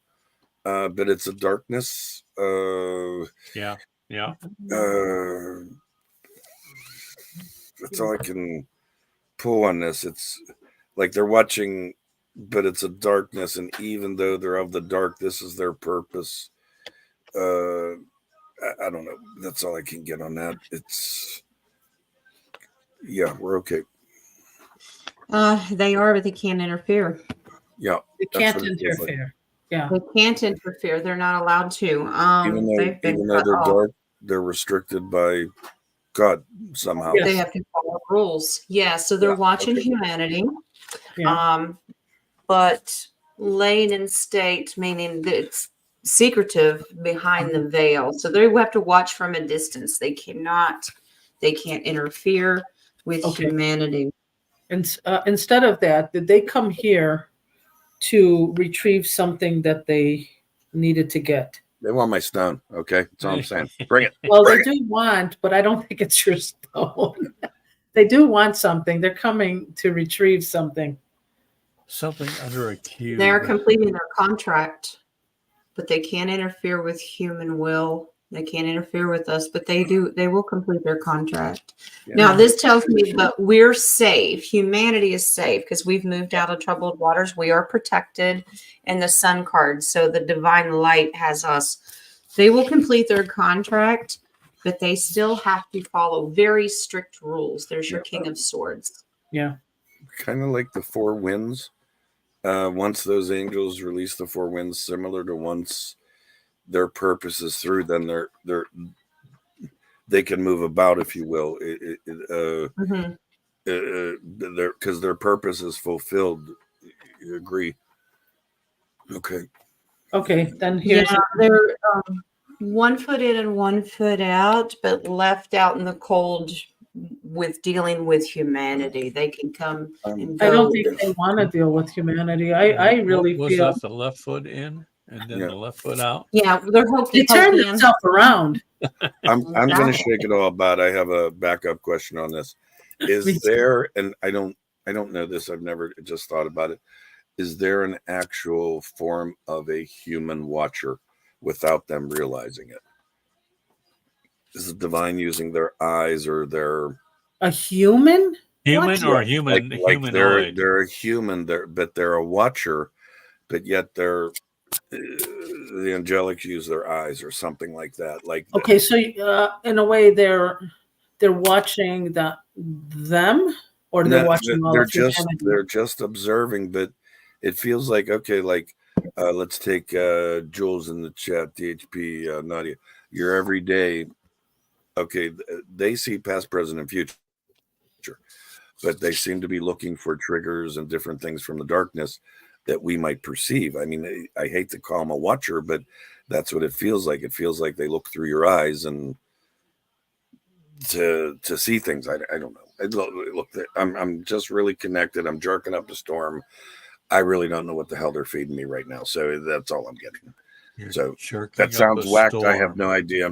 but it's a darkness. Yeah. That's all I can pull on this. It's like they're watching, but it's a darkness, and even though they're of the dark, this is their purpose. I don't know. That's all I can get on that. We're okay. They are, but they can't interfere. Yeah, they can't interfere. Yeah, they can't interfere. They're not allowed to. Even though they're dark, they're restricted by God somehow. They have to follow rules. Yeah, so they're watching humanity. Yeah. But laying in state, meaning that it's secretive behind the veil. So they have to watch from a distance. They can't interfere with humanity. And instead of that, did they come here to retrieve something that they needed to get. They want my stone. Okay, that's all I'm saying. Bring it. Well, Bring they do want, but I don't think it's your stone. They do want something. They're coming to retrieve something. Something under a cube. They're completing their contract, but they can't interfere with human will. They can't interfere with us, but they will complete their contract. Yeah. Now, this tells me that we're safe. Humanity is safe because we've moved out of troubled waters. We are protected in the sun card. So the divine light has us. They will complete their contract, but they still have to follow very strict rules. There's your King of Swords. Yeah. Kind of like the four winds. Once those angels release the four winds, similar to once their purpose is through, then they can move about, if you will, because their purpose is fulfilled. You agree? Okay, then here's they're 1 foot in and 1 foot out, but left out in the cold with dealing with humanity. They can come and go. I don't think they want to deal with humanity. I really was feel that the left foot in and then the left foot out? Yeah, they're hokey it turned pokey. itself around. I'm going to shake it all about. I have a backup question on this. Is there, and I don't know this, I've never just thought about it. Is there an actual form of a human watcher without them realizing it? Is the divine using their eyes or their A human? Human or human humanoid? they're a human, but they're a watcher, but yet they're the angelics use their eyes or something like that. Like Okay, so in a way they're watching them, or they're watching all of humanity? they're just observing, but it feels like let's take Jules in the chat, DHP, Nadia. Your everyday. Okay, they see past, present, and future, but they seem to be looking for triggers and different things from the darkness that we might perceive. I mean, I hate to call them a watcher, but that's what it feels like. It feels like they look through your eyes and to see things. I don't know. I'm just really connected. I'm jerking up the storm. I really don't know what the hell they're feeding me right now. So that's all I'm getting. So that sounds whacked. I have no idea.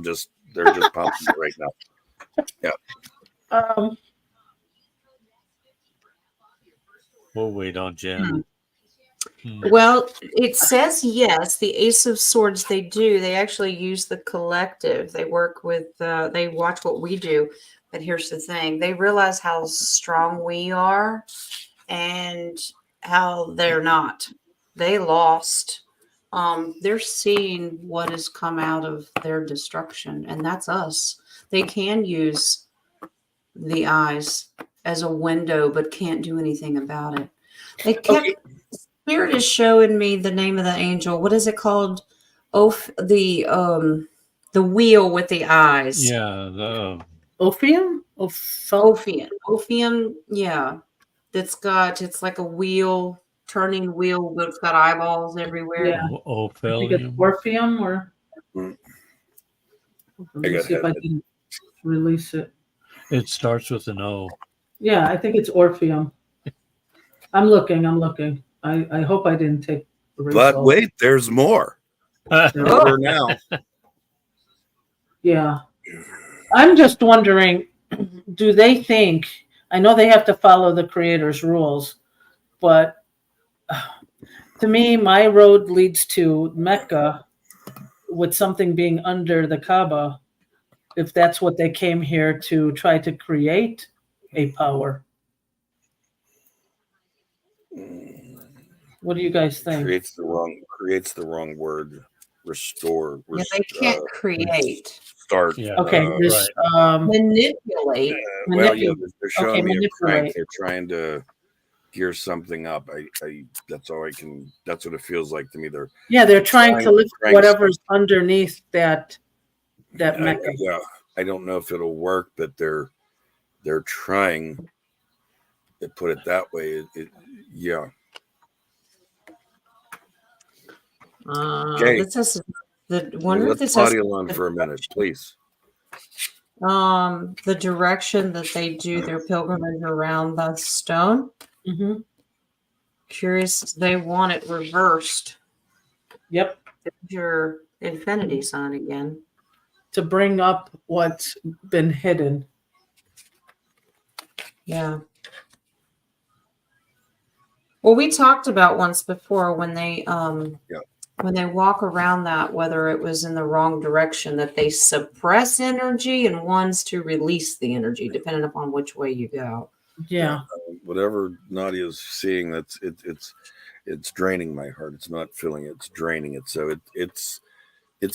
They're just pumping me right now. Yeah. We'll wait on Jen. Well, it says yes. The Ace of Swords, they do. They actually use the collective. They work with, they watch what we do. But here's the thing. They realize how strong we are and how they're not. They lost. They're seeing what has come out of their destruction, and that's us. They can use the eyes as a window, but can't do anything about it. They kept Spirit is showing me the name of the angel. What is it called? The wheel with the eyes. Yeah, the Ophium? Ophium, yeah. It's like a wheel, turning wheel, but it's got eyeballs everywhere. Yeah. I think it's Orpheum or let me see if I can release it. It starts with an O. Yeah, I think it's Orpheum. I'm looking. I hope I didn't take the result. But wait, there's more. Now. Yeah. I'm just wondering, do they think, I know they have to follow the creator's rules, but to me, my road leads to Mecca with something being under the Kaaba, if that's what they came here to try to create a power. What do you guys think? Creates the wrong word. Restore. Yeah, they can't create. Start. Yeah. Okay. Manipulate. Well, yeah, they're showing me a crank. manipulate. They're trying to gear something up. That's all I can. That's what it feels like to me. They're trying to lift whatever's underneath that Mecca. Yeah, I don't know if it'll work, but they're trying to put it that way. Yeah. Okay. Let's audio on for a minute, please. The direction that they do their pilgrimage around the stone. Mm-hmm. Curious, they want it reversed. Yep. There's your infinity sign again. To bring up what's been hidden. Yeah. Well, we talked about once before when they when they walk around that, whether it was in the wrong direction, that they suppress energy and one's to release the energy, depending upon which way you go. Yeah. Whatever Nadia's seeing, it's draining my heart. It's not filling it, it's draining it. So it's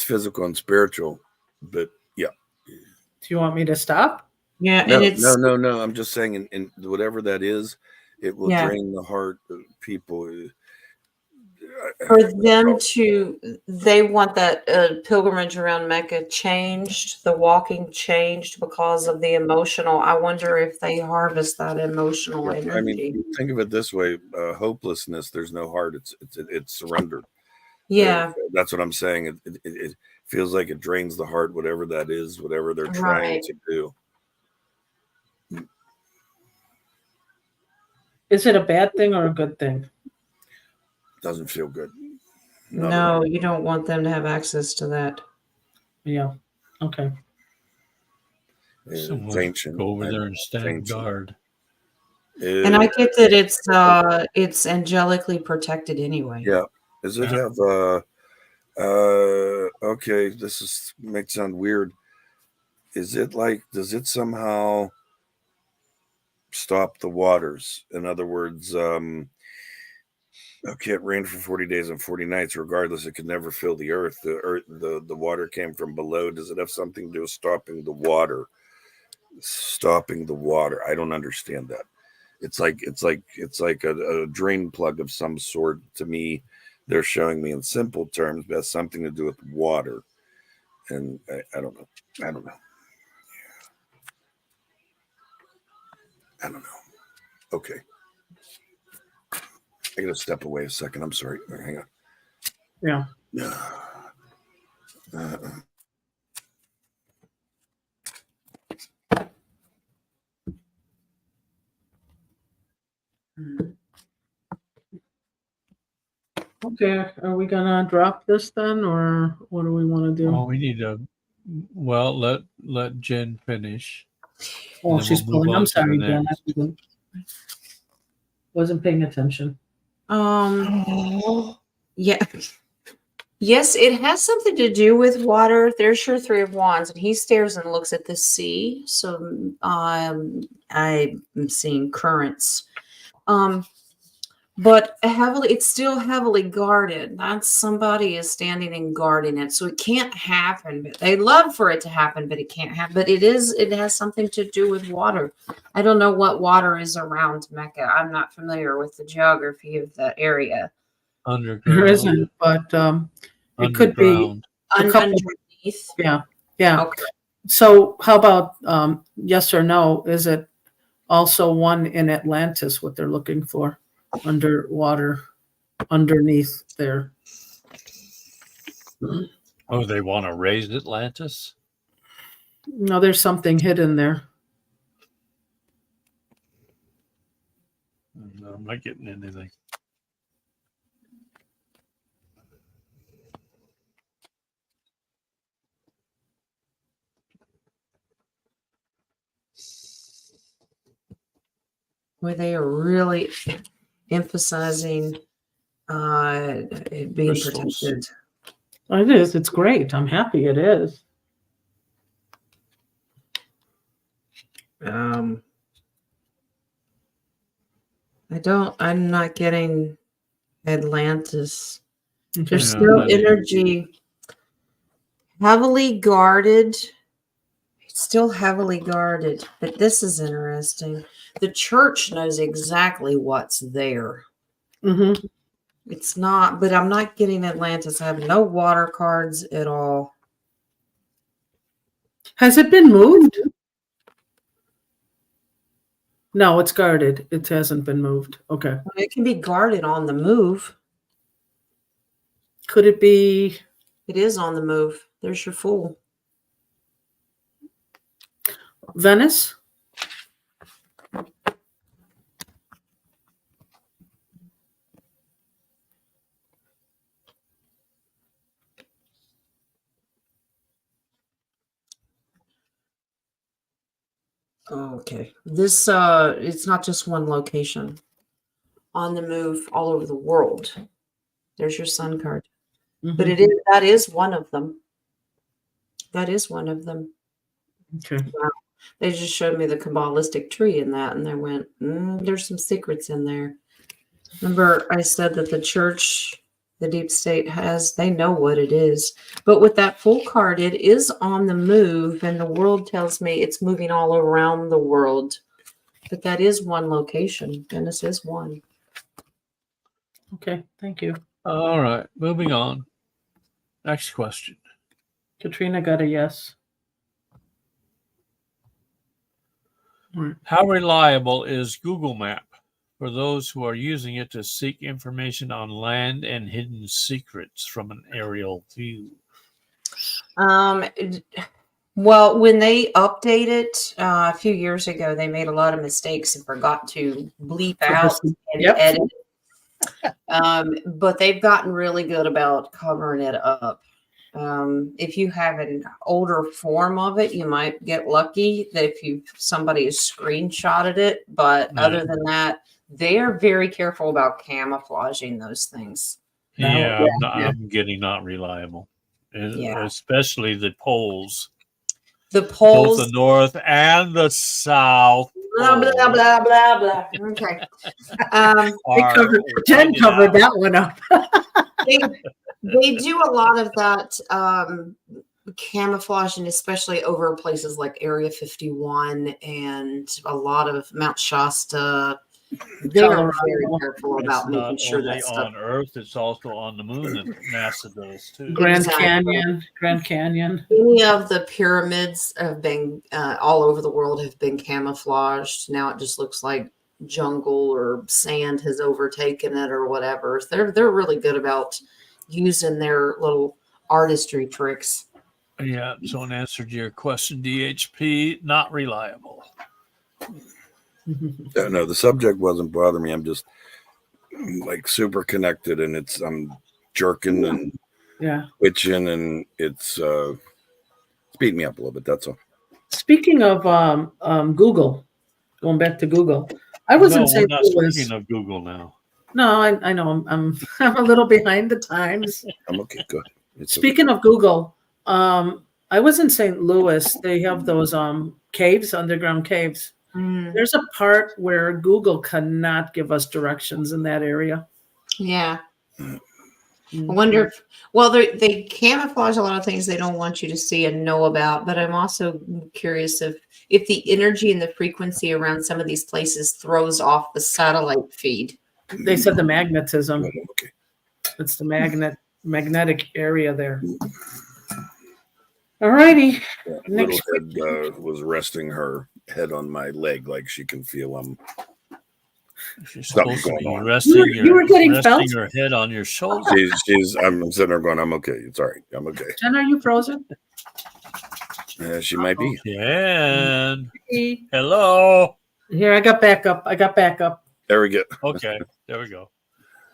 physical and spiritual. But yeah. Do you want me to stop? Yeah, No, and it's no. I'm just saying, in whatever that is, it will drain the heart of people. for them to, they want that pilgrimage around Mecca changed, the walking changed because of the emotional. I wonder if they harvest that emotional energy. I mean, think of it this way: hopelessness. There's no heart. It's surrender. Yeah, That's what I'm saying. It feels like it drains the heart, whatever that is, whatever they're trying to do. Is it a bad thing or a good thing? Doesn't feel good. no, you don't want them to have access to that. Yeah. Okay. It's Someone ancient. go over there and stand ancient. guard. And I get that it's angelically protected anyway. Yeah. Does it have okay, this makes sound weird. Is it like, does it somehow stop the waters? In other words, okay, it rained for 40 days and 40 nights. Regardless, it could never fill the earth. The water came from below. Does it have something to do with stopping the water? Stopping the water. I don't understand that. It's like a drain plug of some sort. To me, they're showing me in simple terms, but has something to do with water. And I don't know. I don't know. Okay. I gotta step away a second. I'm sorry. Hang on. Yeah. Okay. Are we gonna drop this then, or what do we want to do? Oh, we need to. Well, let Jen finish. Oh, then she's we'll move pulling. on I'm to the sorry, Jen. next. Wasn't paying attention. Yeah. Yes, it has something to do with water. There's your Three of Wands, and he stares and looks at the sea. So I'm seeing currents. But it's still heavily guarded. That's somebody is standing and guarding it. So it can't happen. But they love for it to happen, but it can't happen. But it has something to do with water. I don't know what water is around Mecca. I'm not familiar with the geography of the area. Underground. There isn't, but it could be a couple. Underneath. Yeah. Yeah. Okay. So how about yes or no? Is it also one in Atlantis, what they're looking for? Underwater, underneath there. Oh, they want to raise Atlantis? No, there's something hidden there. No, I'm not getting anything. Where they are really emphasizing it being Crystals. protected. It is. It's great. I'm happy it is. I'm not getting Atlantis. Okay. There's Yeah, still not either. energy heavily guarded. It's still heavily guarded, but this is interesting. The church knows exactly what's there. Mm-hmm. It's not, but I'm not getting Atlantis. I have no water cards at all. Has it been moved? No, it's guarded. It hasn't been moved. Okay. It can be guarded on the move. Could it be It is on the move. There's your Fool. Venice? Okay. This it's not just one location. On the move all over the world. There's your sun card. But Mhm. that is one of them. That is one of them. Okay. Wow. They just showed me the Kabbalistic tree in that, and they went, there's some secrets in there. Remember, I said that the church, the deep state they know what it is. But with that full card, it is on the move, and the world tells me it's moving all around the world. But that is one location. Venice is one. Okay. Thank you. All right, moving on. Next question. Katrina got a yes. How reliable is Google Map for those who are using it to seek information on land and hidden secrets from an aerial view? Well, when they updated it a few years ago, they made a lot of mistakes and forgot to bleep out and Yep. edit. But they've gotten really good about covering it up. If you have an older form of it, you might get lucky that if somebody has screenshotted it. But other than that, they are very careful about camouflaging those things. Yeah, I'm getting not reliable. Yeah. Especially the poles. The Both polls. the north and the south. Blah, blah, poles blah, blah, blah. Okay. are Jen whited covered out. that one up. They do a lot of that camouflaging, especially over places like Area 51 and a lot of Mount Shasta. They're very Colorado. careful It's about not making sure only that stuff. on Earth, it's also on the moon that NASA does too. Grand Exactly. Canyon. Many of the pyramids have been all over the world have been camouflaged. Now it just looks like jungle or sand has overtaken it or whatever. They're really good about using their little artistry tricks. Yeah, so in answer to your question, DHP, not reliable. No, the subject wasn't bothering me. I'm just like super connected, and I'm jerking and twitching, and it's beating me up a little bit. That's all. Speaking of Google, going back to Google, I was in St. We're not Louis. speaking of Google now. No, I know I'm a little behind the times. I'm okay. Go ahead. Speaking of Google, I was in St. Louis. They have those caves, underground caves. There's a part where Google cannot give us directions in that area. Yeah. I wonder if, well, they camouflage a lot of things they don't want you to see and know about, but I'm also curious if the energy and the frequency around some of these places throws off the satellite feed. They said the magnetism. Okay. It's the magnetic area there. All righty. Little head was resting her head on my leg, like she can feel She's something supposed to be going on. resting, You were getting resting felt? her head on your shoulder. I'm sitting there going, I'm okay. It's all right. I'm okay. Jen, are you frozen? She might be. Jen, hello. Here, I got backup. There we go. Okay, there we go.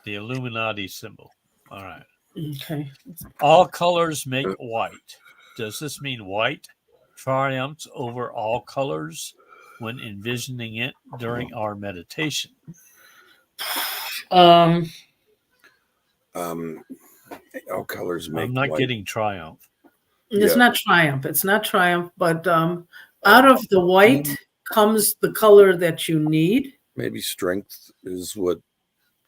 The Illuminati symbol. All right. Okay. All colors make white. Does this mean white triumphs over all colors when envisioning it during our meditation? All colors make I'm not white. getting triumph. It's not triumph. It's not triumph, but out of the white comes the color that you need. Maybe strength is what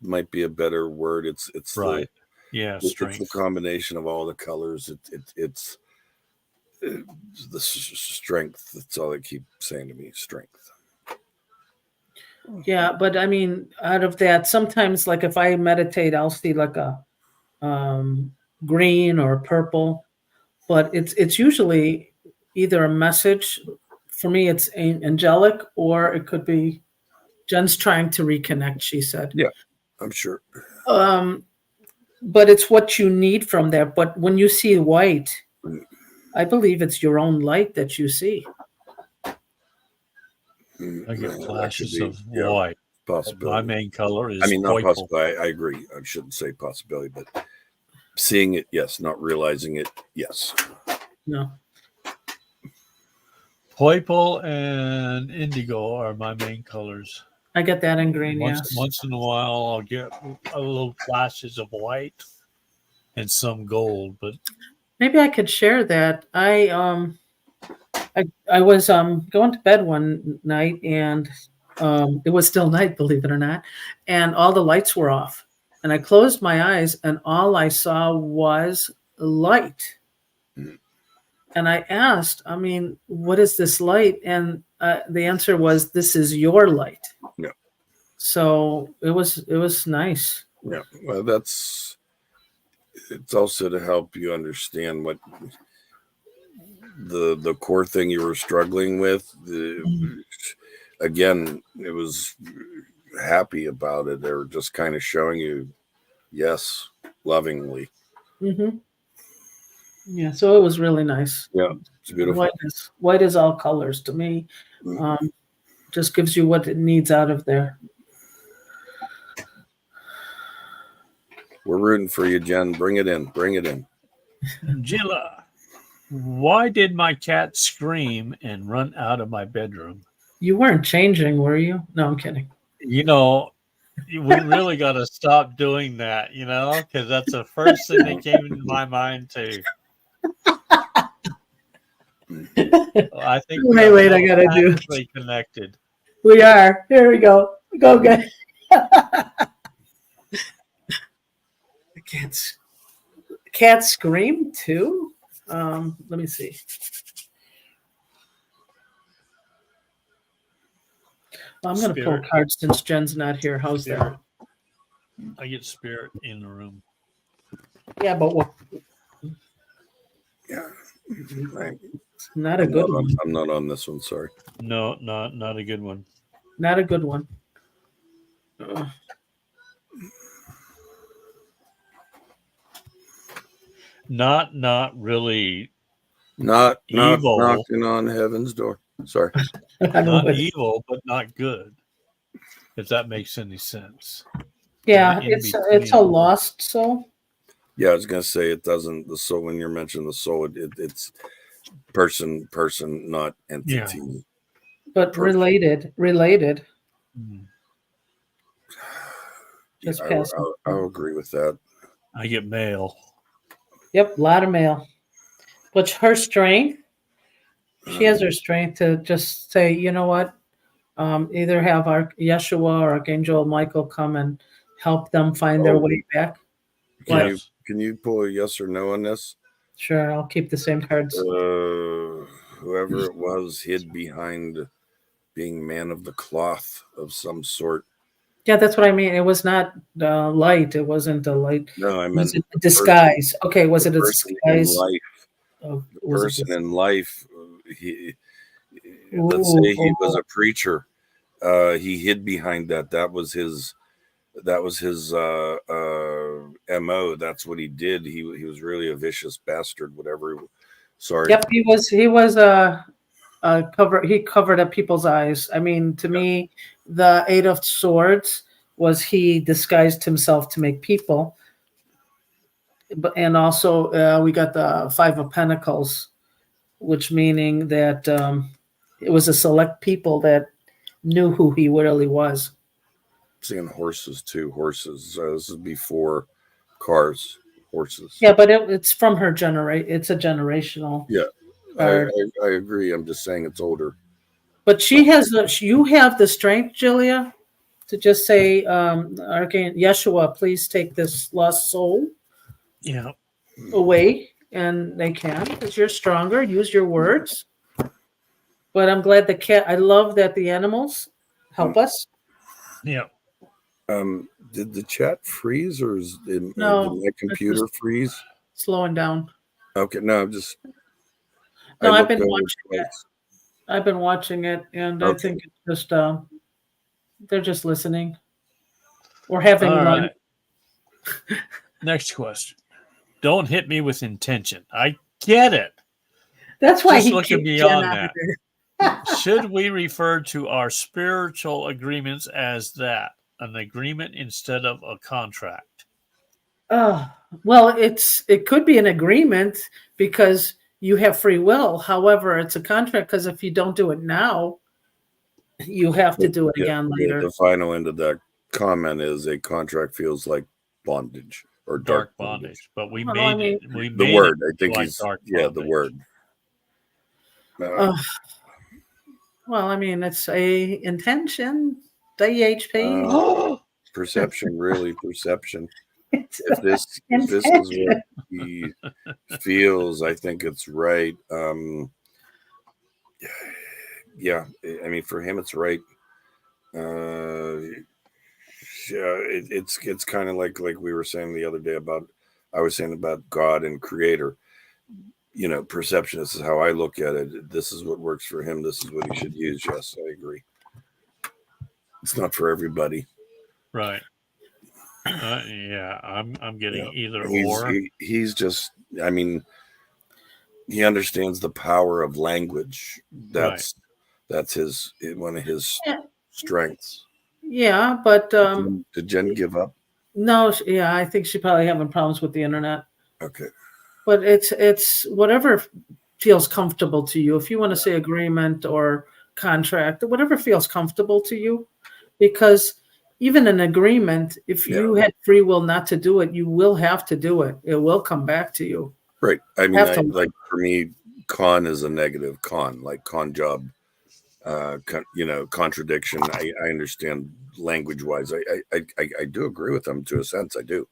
might be a better word. It's right. Strength. It's the combination of all the colors. It's the strength. That's all they keep saying to me. Strength. Yeah, but I mean, out of that, sometimes like if I meditate, I'll see like a green or purple, but it's usually either a message. For me, it's angelic, or it could be Jen's trying to reconnect, she said. Yeah, I'm sure. But it's what you need from there. But when you see white, I believe it's your own light that you see. I get flashes of white. Possibility. My main color is not purple. possibility. I agree. I shouldn't say possibility, but seeing it, yes. Not realizing it, yes. No. Purple and indigo are my main colors. I get that in green, yes. Once in a while, I'll get a little flashes of white and some gold, but Maybe I could share that. I was going to bed one night and it was still night, believe it or not, and all the lights were off. And I closed my eyes and all I saw was light. And I asked, I mean, what is this light? And the answer was, this is your light. Yeah. So it was nice. Yeah. Well, it's also to help you understand what the core thing you were struggling with. Again, it was happy about it. They were just kind of showing you, yes, lovingly. Mm-hmm. Yeah, so it was really nice. Yeah, it's beautiful. White is all colors to me. Just gives you what it needs out of there. We're rooting for you, Jen. Bring it in. Bring it in. Jilla, why did my cat scream and run out of my bedroom? You weren't changing, were you? No, I'm kidding. You know, we really got to stop doing that, you know, because that's the first thing that came into my mind too. I think wait, I gotta do it. Connected. We are. Here we go. Go get. Cats scream too. Let me see. I'm going to pull cards since Jen's not here. How's that? I get spirit in the room. Yeah, but what? Yeah. Not a good one. I'm not on this one. Sorry. No, not a good one. Not a good one. Not really. Not evil. Knocking on heaven's door. Sorry. Not evil, but not good. If that makes any sense. Yeah, it's a lost soul. Yeah, I was gonna say it doesn't. The soul, when you're mentioning the soul, it's person, not entity. Yeah. But related. Just I'll agree with that. I get mail. Yep, a lot of mail. But her strength, she has her strength to just say, you know what? Either have our Yeshua or Archangel Michael come and help them find their way back. Can you pull a yes or no on this? Sure, I'll keep the same cards. Whoever it was hid behind being man of the cloth of some sort. Yeah, that's what I mean. It was not light. It wasn't a light. No, I meant was it a disguise. Okay, was it a disguise? The person in life. Let's say he was a preacher. He hid behind that. That was his MO. That's what he did. He was really a vicious bastard. Whatever. Sorry. Yep, he was he covered up people's eyes. I mean, to me, the 8 of Swords was he disguised himself to make people. And also we got the 5 of Pentacles, which meaning that it was a select people that knew who he really was. Seeing horses too. Horses. This is before cars. Horses. Yeah, but it's from her generation. It's a generational. Yeah, I agree. I'm just saying it's older. But she has you have the strength, Julia, to just say, Archangel Yeshua, please take this lost soul away. And they can, because you're stronger. Use your words. But I'm glad I love that the animals help us. Yeah. Did the chat freeze or did my computer freeze? Slowing down. Okay, no, I'm just. No, I've been watching it, and I think it's just they're just listening or having fun. Right. Next question. Don't hit me with intention. I get it. That's why just he looking beyond that. Should we refer to our spiritual agreements as that? An agreement instead of a contract? Well, it could be an agreement because you have free will. However, it's a contract because if you don't do it now, you have to do it again later. The final end of that comment is a contract feels like bondage or dark bondage. But we Well, made I mean- it. We The made word, it I think like he's dark the bondage. word. Well, I mean, it's a intention, DHP. Perception, really, perception. It's If this is what he feels, I think it's right. Yeah, I mean, for him, it's right. Yeah, it's kind of like we were saying the other day I was saying about God and Creator. You know, perception. This is how I look at it. This is what works for him. This is what he should use. Yes, I agree. It's not for everybody. Right. Yeah, I'm getting either He's or. he's just. I mean, he understands the power of language. That's his one of his strengths. Yeah, but Did Jen give up? no, yeah, I think she probably having problems with the internet. Okay. But it's whatever feels comfortable to you. If you want to say agreement or contract, whatever feels comfortable to you, because even an agreement, if you had free will not to do it, you will have to do it. It will come back to you. Right. I mean, Have to- like for me, con is a negative con, like con job, contradiction. I understand language wise. I do agree with them to a sense. I do,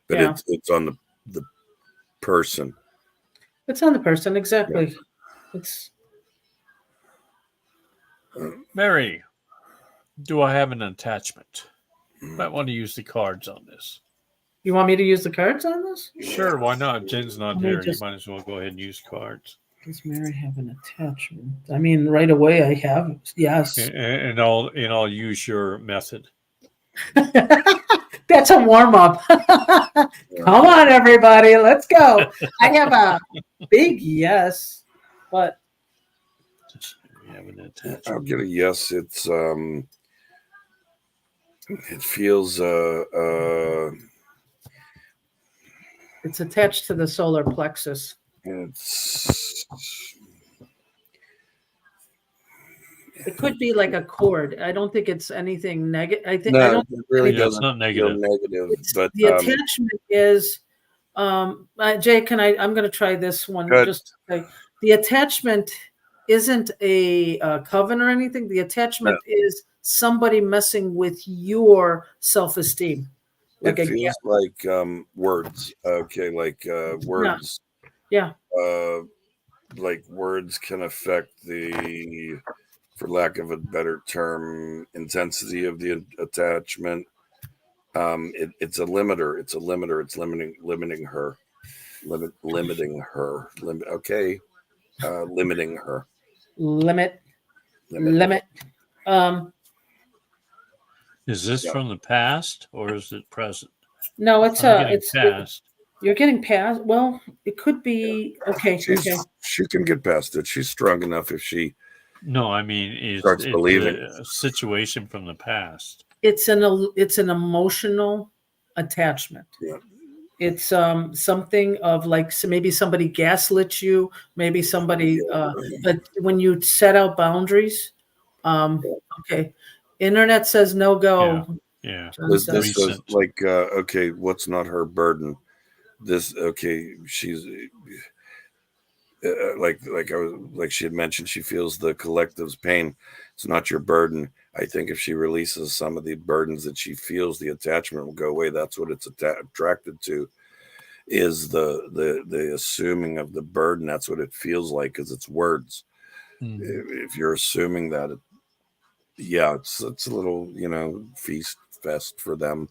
but Yeah. it's on the person. It's on the person, exactly. It's Mary, do I have an attachment? Might want to use the cards on this. you want me to use the cards on this? Sure, why not? Jen's not Let me here. just- You might as well go ahead and use cards. Does Mary have an attachment? I mean, right away I have yes. And I'll use your method. That's a warm up. Come on, everybody, let's go. I have a big yes, but You have an attachment. I'll get a yes. It's it feels it's attached to the solar plexus. it's It could be like a cord. I don't think it's anything negative. I think I no, don't. it really Yeah, it's doesn't not feel negative. negative, It's, but the attachment is. Jay, I'm going to try this one. Good. Just the attachment isn't a coven or anything. The attachment is somebody messing with your self-esteem. it feels like words. Okay, like words. Yeah. Like words can affect the, for lack of a better term, intensity of the attachment. It's a limiter. It's a limiter. It's limiting her. Limiting her. Limiting her. Limit. Is this from the past or is it present? No, it's I'm getting it's past. you're getting past. Well, it could be okay. She can get past it. She's strong enough if she. No, I mean it's believing. a situation from the past. It's an emotional attachment. Yeah. It's something of like, so maybe somebody gaslit you, maybe somebody but when you set out boundaries, okay, internet says no go. Yeah. This says- says like okay, what's not her burden? This okay, she's like she had mentioned, she feels the collective's pain. It's not your burden. I think if she releases some of the burdens that she feels, the attachment will go away. That's what it's attracted to, is the assuming of the burden. That's what it feels like, because it's words. If you're assuming that, it's a little feast fest for them,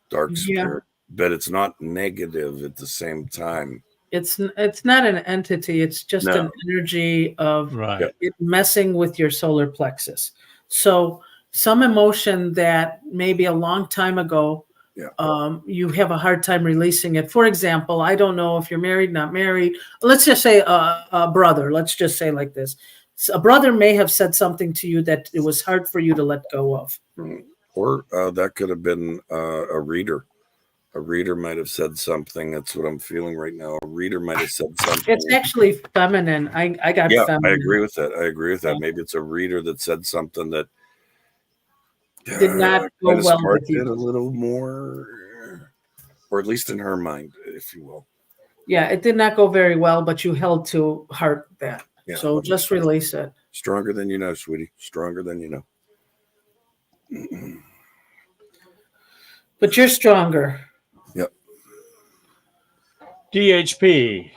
dark spirit, but it's not negative at the same time. It's not an entity. It's just an energy of it messing with your solar plexus. So some emotion that maybe a long time ago, you have a hard time releasing it. For example, I don't know if you're married, not married. Let's just say a brother. Let's just say like this. So a brother may have said something to you that it was hard for you to let go of. Or that could have been a reader. A reader might have said something. That's what I'm feeling right now. A reader might have said something. It's actually feminine. I got feminine. I agree with that. Maybe it's a reader that said something that Did not go might have well sparked with it you. a little more, or at least in her mind, if you will. Yeah, it did not go very well, but you held to heart that. Yeah, So just release it. Stronger than you know, sweetie. Stronger than you know. But you're stronger. Yep. DHP,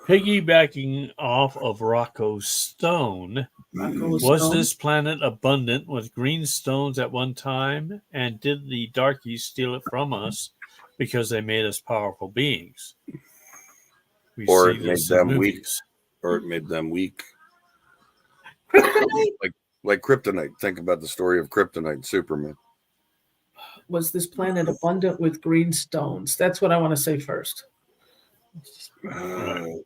piggybacking off of Rocco's stone, was this planet abundant with green stones at one time? And did the darkies steal it from us because they made us powerful beings? We Or see it made this in them weak. movies. Or it made them weak. Kryptonite? Like kryptonite. Think about the story of kryptonite, Superman. Was this planet abundant with green stones? That's what I want to say first. Right.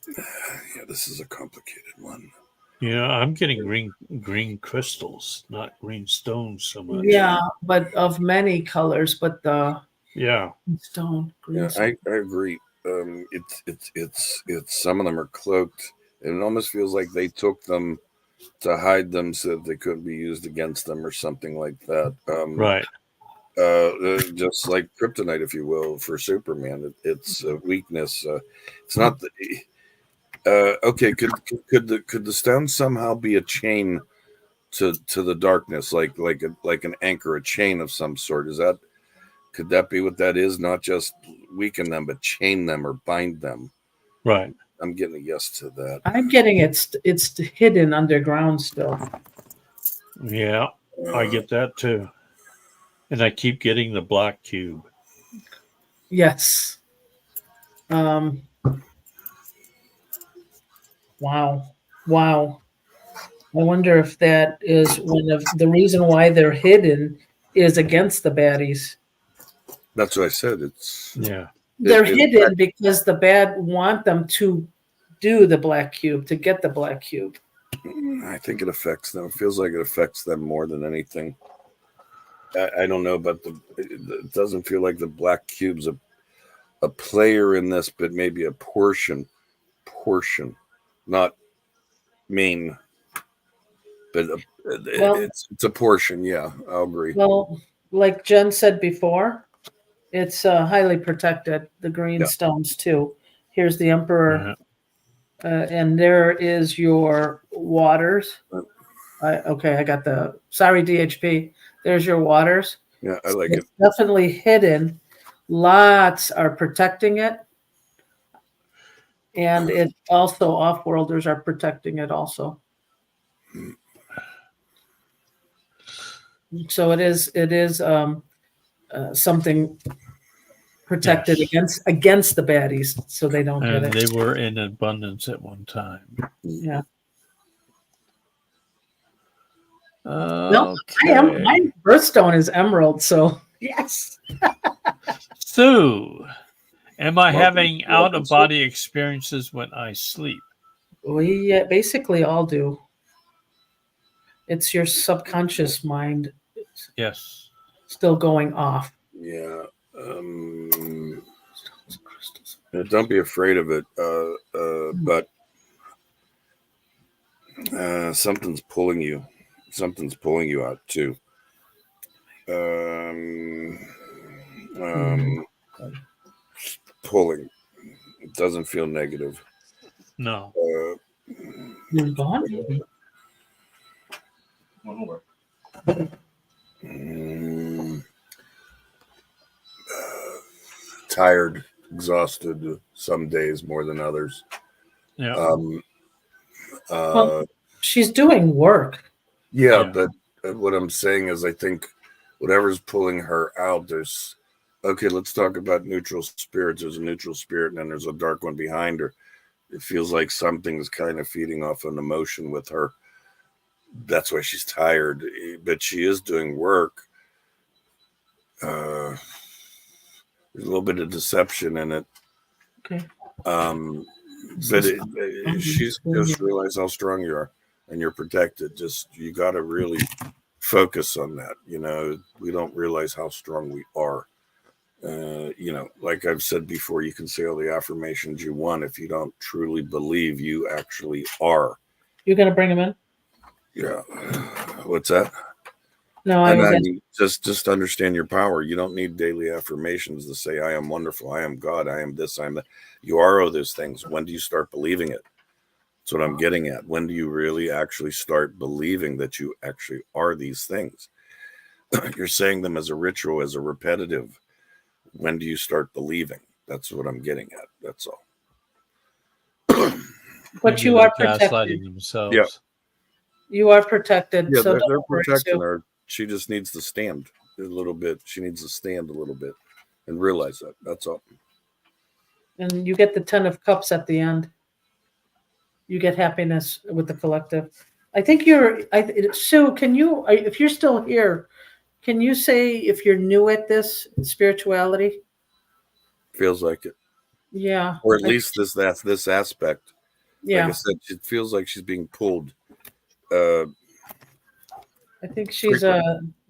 Yeah, this is a complicated one. Yeah, I'm getting green crystals, not green stones so much. Yeah, but of many colors, but the Yeah. stone, green Yeah, stone. I agree. It's some of them are cloaked. It almost feels like they took them to hide them so that they couldn't be used against them or something like that. Right. Just like kryptonite, if you will, for Superman. It's a weakness. It's not the. Okay, could the stone somehow be a chain to the darkness, like an anchor, a chain of some sort? Could that be what that is? Not just weaken them, but chain them or bind them. Right. I'm getting a yes to that. I'm getting it's hidden underground still. Yeah, I get that too. And I keep getting the black cube. Yes. Wow. I wonder if that is one of the reason why they're hidden is against the baddies. That's what I said. It's Yeah. They're hidden because the bad want them to do the black cube, to get the black cube. I think it affects them. It feels like it affects them more than anything. I don't know, but it doesn't feel like the black cube's a player in this, but maybe a portion, not main, but it's a portion. Yeah, I'll agree. Well, like Jen said before, it's highly protected. The green stones too. Here's the Emperor, and there is your waters. I got the. Sorry, DHP. There's your waters. Yeah, I like it. Definitely hidden. Lots are protecting it. And it also off-worlders are protecting it also. So it is something protected against the baddies, so they don't get it. They were in abundance at one time. Yeah. No, my birthstone is emerald, so yes. Sue, am I having out-of-body experiences when I sleep? We basically all do. It's your subconscious mind. Yes. Still going off. Yeah. Don't be afraid of it. But something's pulling you. Something's pulling you out too. Pulling. It doesn't feel negative. No. You're gone. One more. Tired, exhausted. Some days more than others. Yeah. Well, she's doing work. Yeah, but what I'm saying is, I think whatever's pulling her out, there's okay. Let's talk about neutral spirits. There's a neutral spirit, and then there's a dark one behind her. It feels like something's kind of feeding off an emotion with her. That's why she's tired, but she is doing work. There's a little bit of deception in it. Okay. But she's just realized how strong you are, and you're protected. Just you got to really focus on that. We don't realize how strong we are. Like I've said before, you can say all the affirmations you want. If you don't truly believe, you actually are. You're going to bring him in? Yeah. What's that? No, I And was then just understand your power. You don't need daily affirmations to say, I am wonderful, I am God, I am this, I am that. You are all those things. When do you start believing it? That's what I'm getting at. When do you really actually start believing that you actually are these things? You're saying them as a ritual, as a repetitive. When do you start believing? That's what I'm getting at. That's all. But Maybe you they're are protected. gaslighting themselves. Yeah. You are protected. Yeah, so they're don't worry, protecting Sue. her. She just needs to stand a little bit. She needs to stand a little bit and realize that. That's all. And you get the 10 of cups at the end. You get happiness with the collective. I think Sue, can you, if you're still here, can you say if you're new at this spirituality? Feels like it. Yeah. Or at least this aspect. Like I Yeah. said, it feels like she's being pulled. I think she's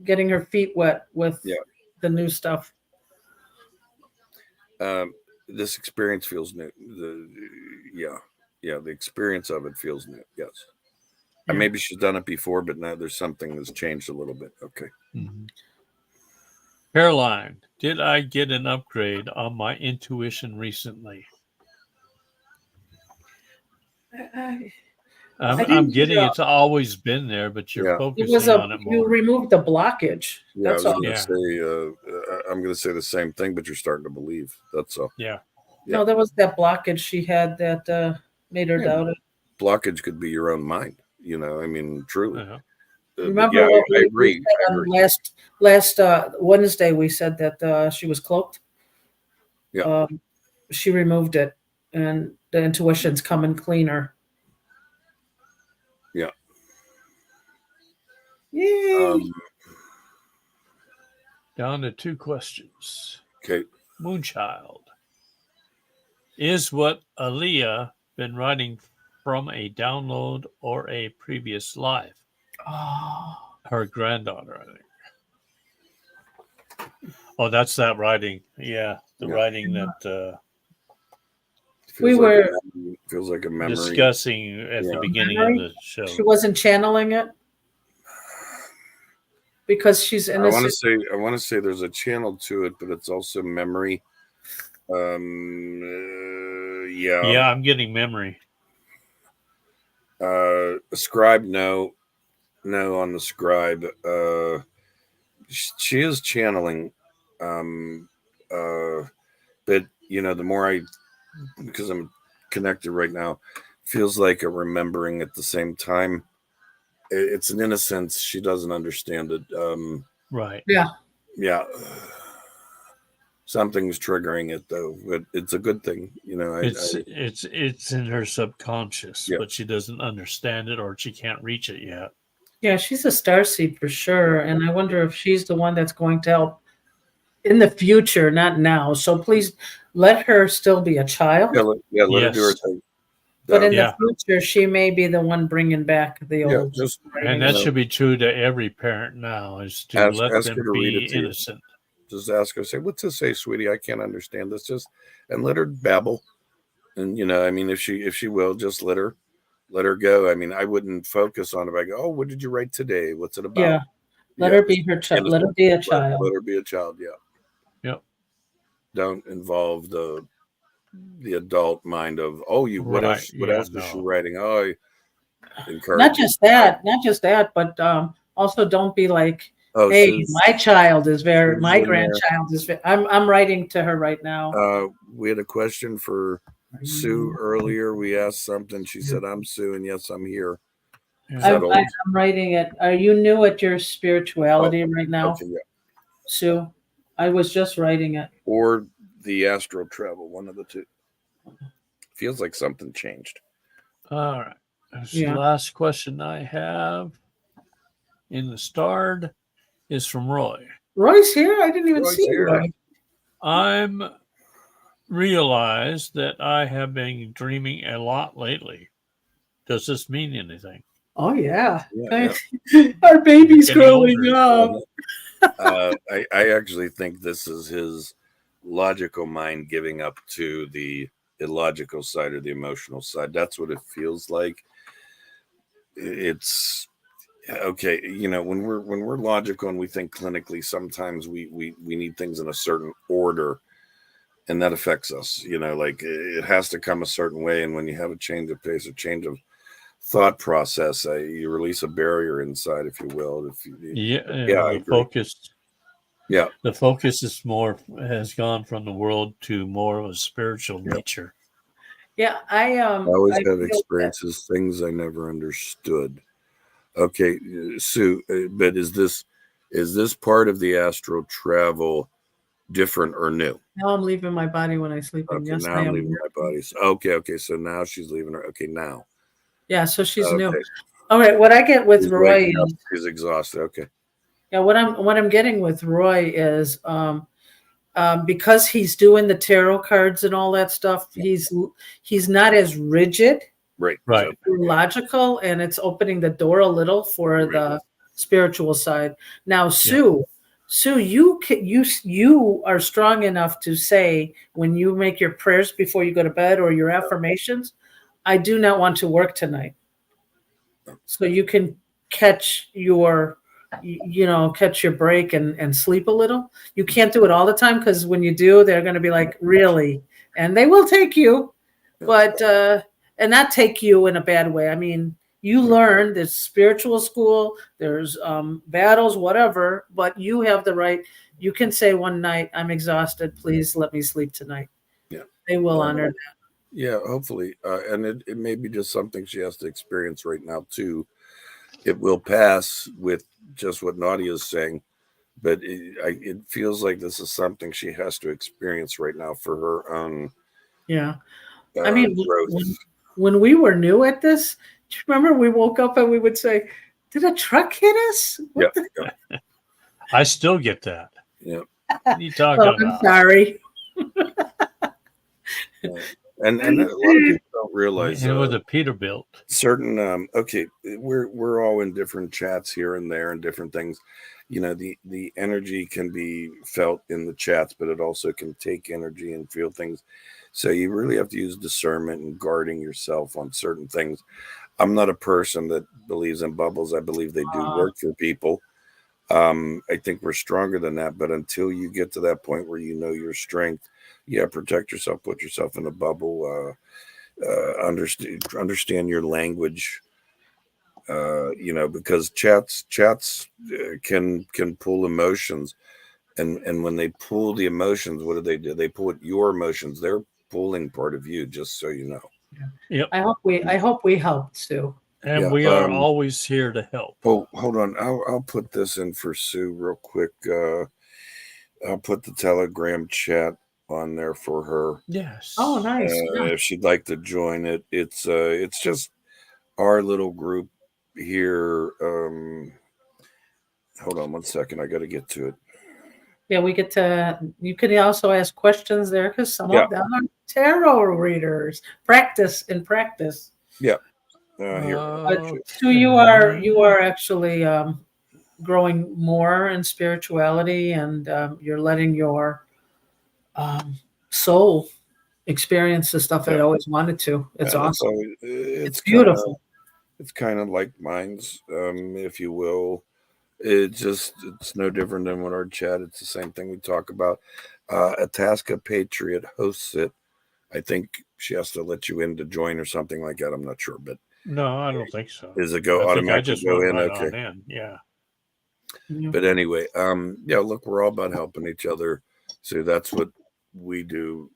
getting her feet wet with the new stuff. This experience feels new. The experience of it feels new. Yes. Yeah. And maybe she's done it before, but now there's something that's changed a little bit. Okay. Mm-hmm. Caroline, did I get an upgrade on my intuition recently? I'm getting it's always been there, but you're focusing on it more. You removed the blockage. Yeah, That's all. I'm going to say the same thing, but you're starting to believe. That's all. Yeah. No, there was that blockage she had that made her doubt it. Blockage could be your own mind. Truly. Uh-huh. Remember what I agree. said on last Wednesday? We said that she was cloaked. Yeah. She removed it, and the intuition's coming cleaner. Yeah. Yay. Down to 2 questions. Okay. Moonchild. Is what Aaliyah been writing from a download or a previous life? Oh. Her granddaughter, I think. Oh, that's that writing. Yeah, the writing that feels like a memory. Discussing at the beginning of the show. She wasn't channeling it because she's innocent. I want to say there's a channel to it, but it's also memory. Yeah, I'm getting memory. Scribe, no on the scribe. She is channeling, but the more because I'm connected right now, feels like a remembering at the same time. It's an innocence. She doesn't understand it. Right. Yeah. Something's triggering it though, but it's a good thing. It's in her subconscious, but she doesn't understand it or she can't reach it yet. Yeah, she's a starseed for sure, and I wonder if she's the one that's going to help in the future, not now. So please let her still be a child. Let her do her thing. But in the future, she may be the one bringing back the old. And that should be true to every parent now, is to let them be innocent. Just ask her, say, what's this say, sweetie? I can't understand this. And let her babble. And, if she will, just let her go. I wouldn't focus on it. I go, oh, what did you write today? What's it about? Yeah. Let her be her child. Let her be a child. Let her be a child. Yeah. Yep. Don't involve the adult mind of, oh, what else is she writing? Oh, encourage. Not just that, but also don't be like, hey, my child is my grandchild is I'm writing to her right now. We had a question for Sue earlier. We asked something. She said, I'm Sue, and yes, I'm here. I'm writing it. Are you new at your spirituality right now? Okay, yeah. Sue, I was just writing it. Or the astral travel, one of the two. Feels like something changed. All right. The last question I have in the starred is from Roy. Roy's here? I didn't even see Roy. I'm realized that I have been dreaming a lot lately. Does this mean anything? Oh yeah. Yeah, Our baby's Getting growing older. up. I actually think this is his logical mind giving up to the illogical side or the emotional side. That's what it feels like. It's okay. You know, when we're logical and we think clinically, sometimes we need things in a certain order, and that affects us. You know, like it has to come a certain way, and when you have a change of pace, a change of thought process, you release a barrier inside, if you will. Yeah, Yeah, I the agree. Yeah, the focus has gone from the world to more of a spiritual nature. Yeah, I always I have feel that. experiences, things I never understood. Okay, Sue, but is this part of the astral travel different or new? Now I'm leaving my body when I sleep, and Okay, yes, now I I'm am. leaving my body. Okay. So now she's leaving her. Okay, now. Yeah, so she's new. Okay, All right, what I get with she's Roy waking up. is She's exhausted. Okay. yeah, what I'm getting with Roy is because he's doing the tarot cards and all that stuff, he's not as rigid, Right. Right. Okay. logical, and it's opening the door a little for Right. the spiritual side. Now, Sue, you are strong enough to say when you make your prayers before you go to bed or your affirmations, I do not want to work tonight. So you can catch your catch your break and sleep a little. You can't do it all the time because when you do, they're going to be like, really, and they will take you, but and not take you in a bad way. I mean, you learn there's spiritual school, there's battles, whatever, but you have the right. You can say one night, I'm exhausted, please let me sleep tonight. Yeah. They will honor that. Yeah, hopefully. And it may be just something she has to experience right now, too. It will pass with just what Nadia is saying, but it feels like this is something she has to experience right now for her own Yeah. I mean, growth. when we were new at this, do you remember we woke up and we would say, did a truck hit us? Yeah, What the- yeah, I still get that. yeah. What are you talking Oh, I'm about? sorry. And a lot of people don't realize And it was a Peterbilt. certain okay, we're all in different chats here and there and different things. You know, the energy can be felt in the chats, but it also can take energy and feel things. So you really have to use discernment and guarding yourself on certain things. I'm not a person that believes in bubbles. I believe they do work for people. I think we're stronger than that, but until you get to that point where you know your strength, yeah, protect yourself, put yourself in a bubble, understand your language, you know, because chats can pull emotions, and when they pull the emotions, what do? They pull at your emotions. They're pulling part of you, just so you know. Yep. I hope we helped, Sue. And Yeah, we are always here to help. Oh, hold on. I'll put this in for Sue real quick. I'll put the Telegram chat on there for her. Yes. Oh, nice. Yeah. If she'd like to join it. It's just our little group here. Hold on one second. I got to get to it. Yeah, we get to, you can also ask questions there because some Yeah. of them are tarot readers. Practice. Yeah. Here. So you are actually growing more in spirituality, and you're letting your soul experience the stuff it always wanted to. It's And awesome. it's Beautiful. It's kind of like minds, if you will. It's no different than what our chat. It's the same thing we talk about. Itasca Patriot hosts it. I think she has to let you in to join or something like that. I'm not sure, but No, I don't think so. is it I go think I automatically just go went in? right Okay. on in. Yeah. Yeah. But anyway, yeah, look, we're all about helping each other. So that's what we do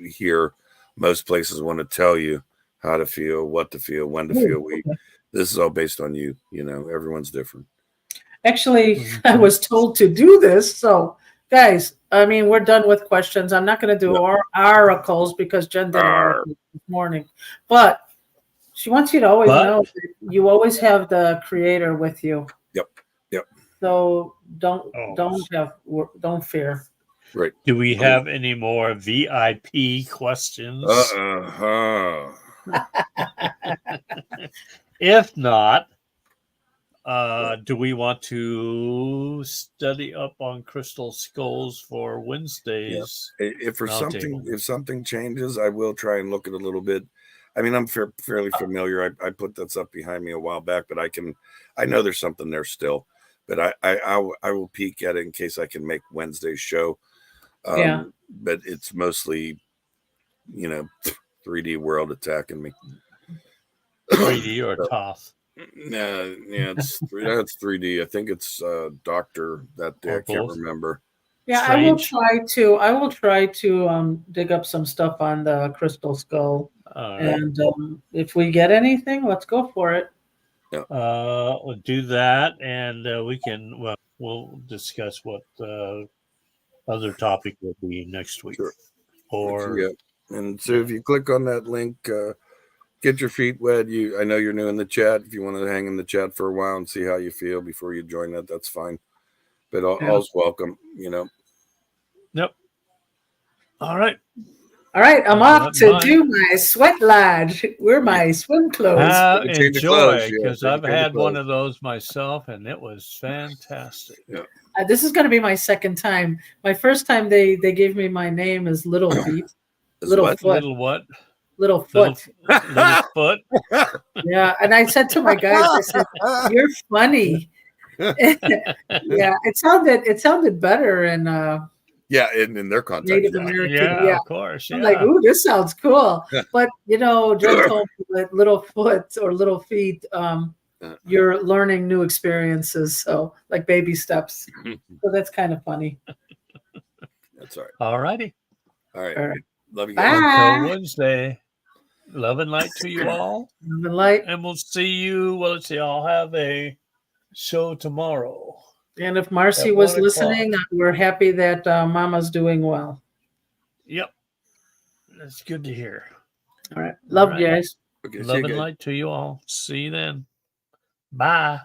here. Most places want to tell you how to feel, what to feel, when to feel. This is all based on you. You know, everyone's different. Actually, I was told to do this. So, guys, I mean, we're done with questions. I'm not going to do our oracles because Jen did oracles this morning. But she wants you to always know that you always have the Creator with you. Yep. So don't fear. Right. Do we have any more VIP questions? If not, do we want to study up on crystal skulls for Wednesdays? If Roundtable. if something changes, I will try and look at it a little bit. I mean, I'm fairly familiar. I put that stuff behind me a while back, but I know there's something there still. But I will peek at it in case I can make Wednesday's show. Yeah. But it's mostly, 3D world attacking me. 3D or TOS? Yeah, it's 3D. I think it's Doctor that day. Or I can't both. remember. Yeah, Strange. I will try to dig up some stuff on the crystal skull. All right. And if we get anything, let's go for it. We'll do that, and we'll discuss what other topic will be next week. Sure. Or Yeah. And so if you click on that link, get your feet wet. I know you're new in the chat. If you want to hang in the chat for a while and see how you feel before you join that, that's fine. But all's welcome, Yep. All right. All right, I'm Well, off to mine- do my sweat lodge. Wear my swim clothes. Change of Enjoy, clothes, yeah, because take a I've change of had one clothes. of those myself, and it was fantastic. This is going to be my second time. My first time they gave me my name as Little Feet. Is Little what? foot. Little what? Little Little, foot. little foot. Yeah, and I said to my guys, I said, "You're funny." Yeah, it sounded better in Yeah, in their context. Native Yeah. American. Yeah, Yeah. of course. I'm Yeah. like, ooh, this sounds cool. But Jen told me that little foot or little feet, you're learning new experiences. So like baby steps. So that's kind of funny. That's all right. All righty. All right. All right. Love you Bye. guys. Until Wednesday. Love and light to you all. Love and light. And we'll see you. Well, let's see. I'll have a show tomorrow. And if Marcy At was 1 o'clock. listening, we're happy that Mama's doing well. Yep. That's good to hear. All right. Love All you right. guys. Okay, see Love you and guys. light to you all. See you then. Bye.